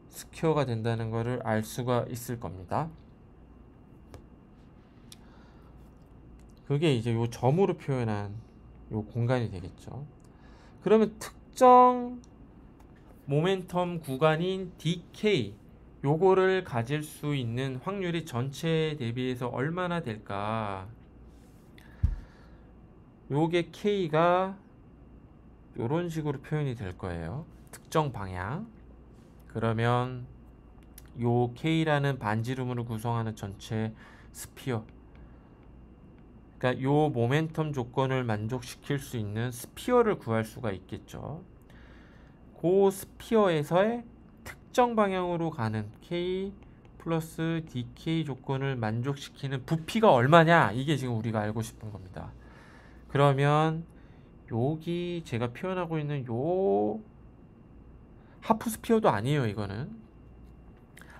스퀘어가 된다는 것을 알 수가 있을 겁니다. 그게 이제 요 점으로 표현한 요 공간이 되겠죠. 그러면 특정 모멘텀 구간인 dk, 요거를 가질 수 있는 확률이 전체에 대비해서 얼마나 될까? 요게 k가 요런 식으로 표현이 될 거예요. 특정 방향. 그러면 요 k라는 반지름으로 구성하는 전체 스피어, 그러니까 요 모멘텀 조건을 만족시킬 수 있는 스피어를 구할 수가 있겠죠. 그 스피어에서의 특정 방향으로 가는 k 플러스 dk 조건을 만족시키는 부피가 얼마냐, 이게 지금 우리가 알고 싶은 겁니다. 그러면 여기 제가 표현하고 있는 요 하프 스피어도 아니에요. 이거는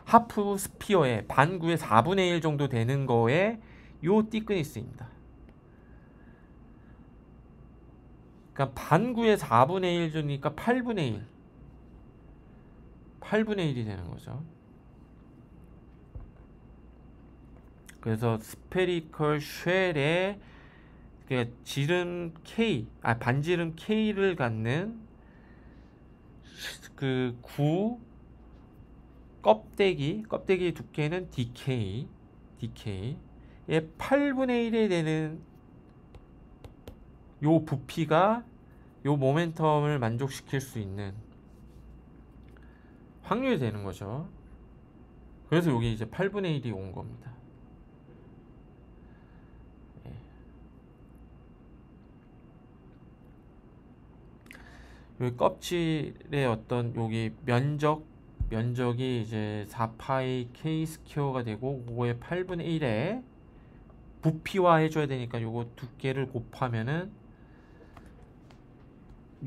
하프 스피어의 반구의 4분의 1 정도 되는 거에 요 띠크니스입니다. 그러니까 반구의 4분의 1 주니까 8분의 1. 8분의 1이 되는 거죠. 그래서 스페리컬 쉘의 그러니까 지름 K, 반지름 K를 갖는 그 껍데기 두께는 DK의 8분의 1에 되는 요 부피가 요 모멘텀을 만족시킬 수 있는 확률이 되는 거죠. 그래서 여기 이제 8분의 1이 온 겁니다. 여기 껍질의 어떤 여기 면적이 이제 4파이 K 스퀘어가 되고 그거의 8분의 1에 부피화 해줘야 되니까 요거 두께를 곱하면은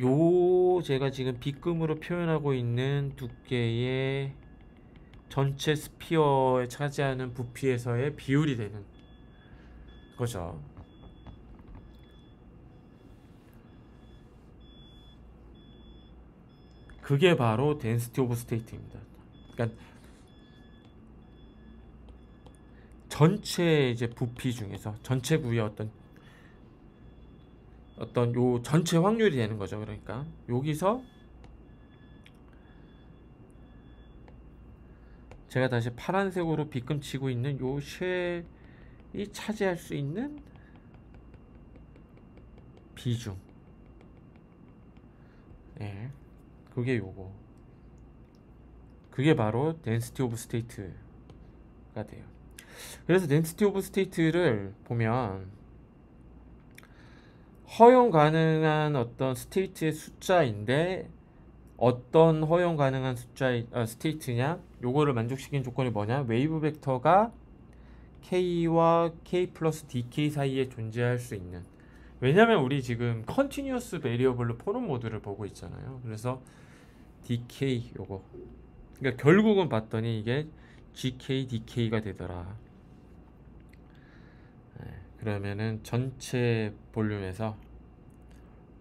요 제가 지금 B금으로 표현하고 있는 두께의 전체 스피어에 차지하는 부피에서의 비율이 되는 거죠. 그게 바로 density of state입니다. 그러니까 전체 이제 부피 중에서 전체 구의 어떤 요 전체 확률이 되는 거죠. 그러니까 여기서 제가 다시 파란색으로 빗금치고 있는 요 쉘이 차지할 수 있는 비중. 예. 그게 요거. 그게 바로 density of state가 돼요. 그래서 density of state를 보면 허용 가능한 어떤 스테이트의 숫자인데 어떤 허용 가능한 스테이트냐? 요거를 만족시키는 조건이 뭐냐? 웨이브 벡터가 K와 K 플러스 DK 사이에 존재할 수 있는. 왜냐면 우리 지금 컨티뉴어스 베리어블로 포럼 모드를 보고 있잖아요. 그래서 DK 요거. 그러니까 결국은 봤더니 이게 GK, DK가 되더라. 그러면은 전체 볼륨에서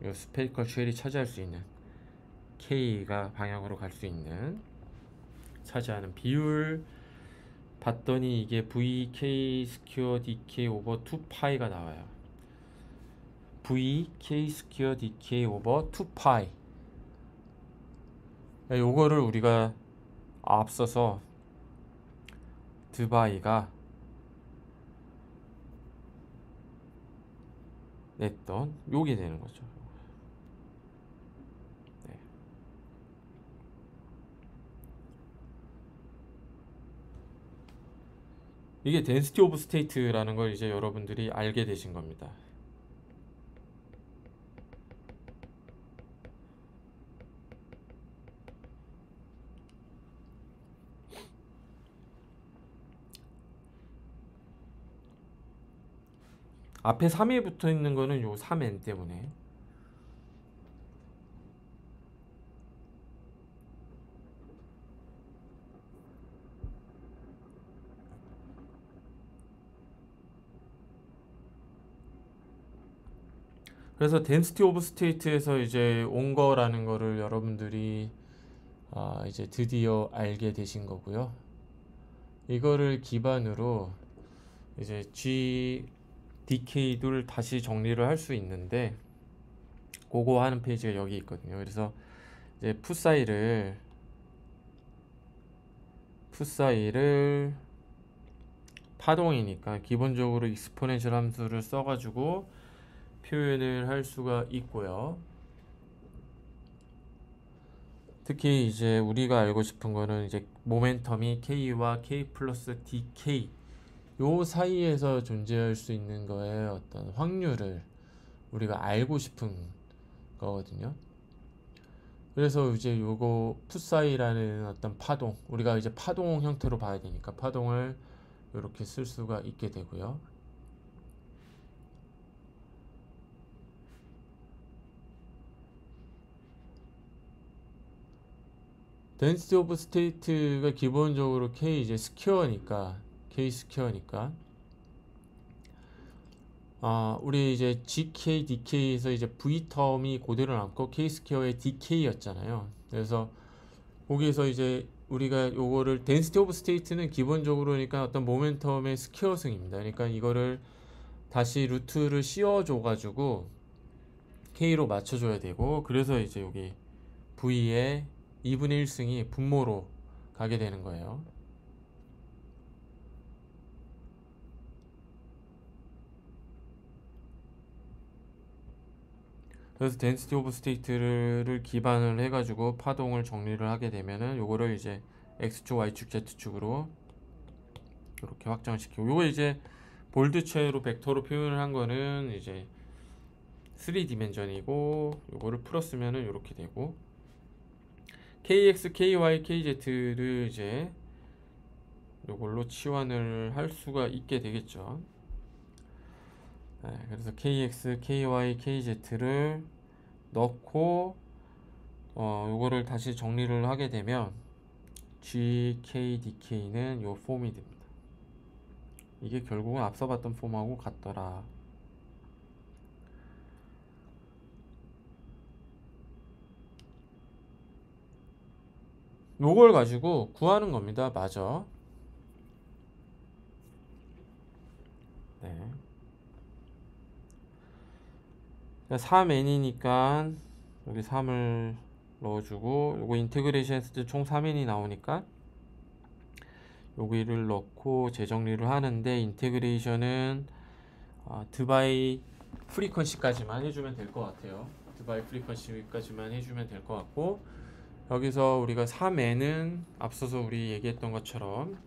요 스페리컬 쉘이 차지할 수 있는 K가 방향으로 갈 수 있는 차지하는 비율 봤더니 이게 VK 스퀘어 DK 오버 2파이가 나와요. VK 스퀘어 DK 오버 2파이. 요거를 우리가 앞서서 드바이가 냈던 요게 되는 거죠. 네. 이게 density of state라는 걸 이제 여러분들이 알게 되신 겁니다. 앞에 3이 붙어 있는 거는 요 3n 때문에. 그래서 density of state에서 이제 온 거라는 거를 여러분들이 이제 드디어 알게 되신 거고요. 이거를 기반으로 이제 DK를 다시 정리를 할 수 있는데 그거 하는 페이지가 여기 있거든요. 그래서 이제 풋사이를 파동이니까 기본적으로 익스포넨셜 함수를 써가지고 표현을 할 수가 있고요. 특히 이제 우리가 알고 싶은 거는 이제 모멘텀이 K와 K 플러스 DK 요 사이에서 존재할 수 있는 거의 어떤 확률을 우리가 알고 싶은 거거든요. 그래서 이제 요거 풋사이라는 어떤 파동, 우리가 이제 파동 형태로 봐야 되니까 파동을 이렇게 쓸 수가 있게 되고요. density of state가 기본적으로 K 이제 스퀘어니까 K 스퀘어니까 우리 이제 GK, DK에서 이제 V 텀이 그대로 남고 K 스퀘어의 DK였잖아요. 그래서 거기에서 이제 우리가 요거를 density of state는 기본적으로 그러니까 어떤 모멘텀의 스퀘어승입니다. 그러니까 이거를 다시 루트를 씌워줘 가지고 K로 맞춰줘야 되고 그래서 이제 여기 V의 2분의 1승이 분모로 가게 되는 거예요. 그래서 density of state를 기반을 해가지고 파동을 정리를 하게 되면은 요거를 이제 x축, y축, z축으로 이렇게 확장시키고, 요거 이제 볼드체로 벡터로 표현을 한 거는 이제 3디멘전이고, 요거를 풀었으면은 이렇게 되고, kx, ky, kz를 이제 요걸로 치환을 할 수가 있게 되겠죠. 네, 그래서 kx, ky, kz를 넣고 요거를 다시 정리를 하게 되면 gk, dk는 요 폼이 됩니다. 이게 결국은 앞서 봤던 폼하고 같더라. 요걸 가지고 구하는 겁니다. 맞아. 네. 3n이니까 여기 3을 넣어주고, 요거 인테그레이션 했을 때 총 3n이 나오니까 여기를 넣고 재정리를 하는데, 인테그레이션은 드바이 프리퀀시까지만 해주면 될 것 같아요. 드바이 프리퀀시까지만 해주면 될 것 같고, 여기서 우리가 3n은 앞서서 우리 얘기했던 것처럼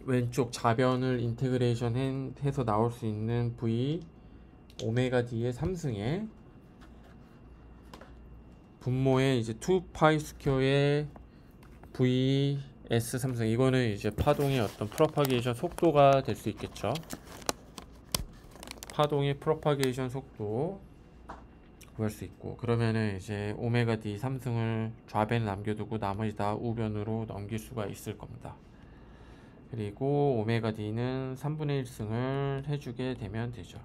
왼쪽 좌변을 인테그레이션 해서 나올 수 있는 v 오메가 d의 3승에 분모에 이제 2파이 스퀘어의 vs 3승, 이거는 이제 파동의 어떤 프로파게이션 속도가 될 수 있겠죠. 파동의 프로파게이션 속도 구할 수 있고, 그러면은 이제 오메가 d 3승을 좌변에 남겨두고 나머지 다 우변으로 넘길 수가 있을 겁니다. 그리고 오메가 d는 3분의 1승을 해주게 되면 되죠.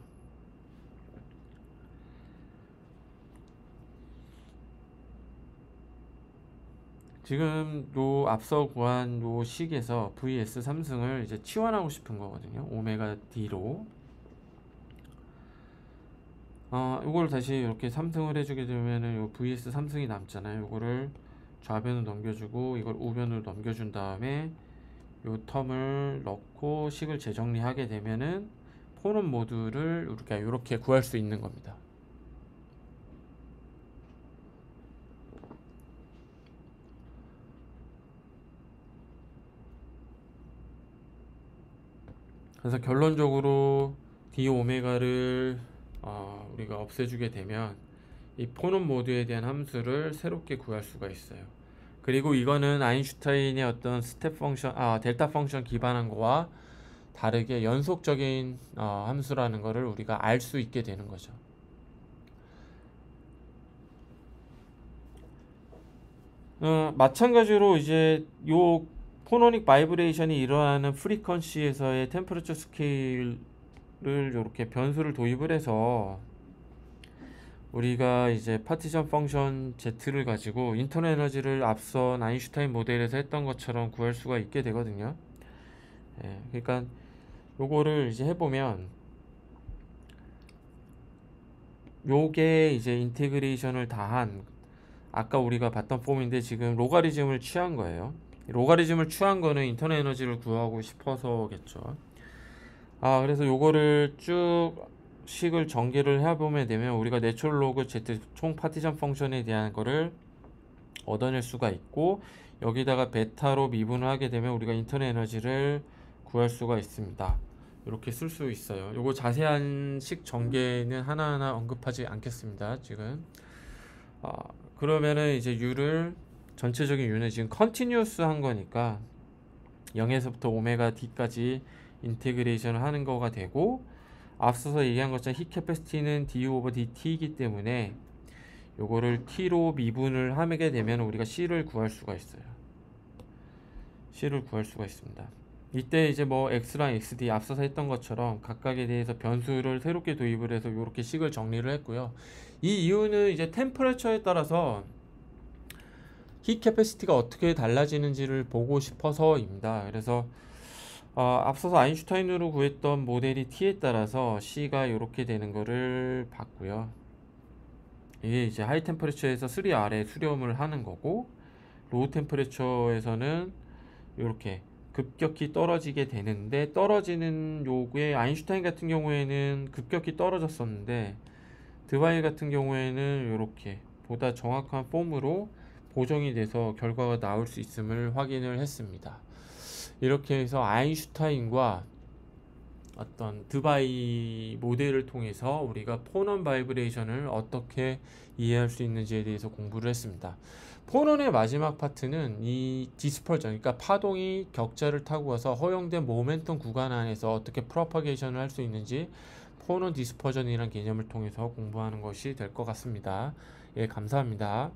지금 요 앞서 구한 요 식에서 vs 3승을 이제 치환하고 싶은 거거든요. 오메가 d로. 요걸 다시 이렇게 3승을 해주게 되면은 요 vs 3승이 남잖아요. 요거를 좌변으로 넘겨주고 이걸 우변으로 넘겨준 다음에 요 텀을 넣고 식을 재정리하게 되면은 포논 모듈을 우리가 이렇게 구할 수 있는 겁니다. 그래서 결론적으로 d 오메가를 우리가 없애주게 되면 이 포논 모드에 대한 함수를 새롭게 구할 수가 있어요. 그리고 이거는 아인슈타인의 어떤 스텝 펑션, 델타 펑션 기반한 거와 다르게 연속적인 함수라는 거를 우리가 알 수 있게 되는 거죠. 마찬가지로 이제 요 포노닉 바이브레이션이 일어나는 프리퀀시에서의 템퍼러처 스케일을 이렇게 변수를 도입을 해서 우리가 이제 파티션 펑션 Z를 가지고 인터널 에너지를 앞선 아인슈타인 모델에서 했던 것처럼 구할 수가 있게 되거든요. 예, 그러니까 요거를 이제 해보면 요게 이제 인테그레이션을 다한 아까 우리가 봤던 폼인데 지금 로가리즘을 취한 거예요. 로가리즘을 취한 거는 인터널 에너지를 구하고 싶어서겠죠. 그래서 요거를 쭉 식을 전개를 해보면 되면 우리가 내추럴 로그 Z 총 파티션 펑션에 대한 거를 얻어낼 수가 있고, 여기다가 베타로 미분을 하게 되면 우리가 인터널 에너지를 구할 수가 있습니다. 이렇게 쓸 수 있어요. 요거 자세한 식 전개는 하나하나 언급하지 않겠습니다. 지금 그러면은 이제 U를 전체적인 U는 지금 컨티뉴어스 한 거니까 0에서부터 오메가 D까지 인테그레이션을 하는 거가 되고, 앞서서 얘기한 것처럼 히 캐패시티는 du 오버 dt이기 때문에 요거를 t로 미분을 하게 되면 우리가 c를 구할 수가 있어요. c를 구할 수가 있습니다. 이때 이제 뭐 x랑 xd 앞서서 했던 것처럼 각각에 대해서 변수를 새롭게 도입을 해서 이렇게 식을 정리를 했고요. 이 이유는 이제 템퍼레처에 따라서 히 캐패시티가 어떻게 달라지는지를 보고 싶어서입니다. 그래서 앞서서 아인슈타인으로 구했던 모델이 t에 따라서 c가 이렇게 되는 거를 봤고요. 이게 이제 하이 템퍼레처에서 3R에 수렴을 하는 거고, 로우 템퍼레처에서는 이렇게 급격히 떨어지게 되는데, 떨어지는 요구에 아인슈타인 같은 경우에는 급격히 떨어졌었는데, 드바이 같은 경우에는 이렇게 보다 정확한 폼으로 보정이 돼서 결과가 나올 수 있음을 확인을 했습니다. 이렇게 해서 아인슈타인과 어떤 드바이 모델을 통해서 우리가 폰온 바이브레이션을 어떻게 이해할 수 있는지에 대해서 공부를 했습니다. 폰온의 마지막 파트는 이 디스퍼전, 그러니까 파동이 격자를 타고 와서 허용된 모멘텀 구간 안에서 어떻게 프로파게이션을 할 수 있는지 폰온 디스퍼전이라는 개념을 통해서 공부하는 것이 될 것 같습니다. 예, 감사합니다.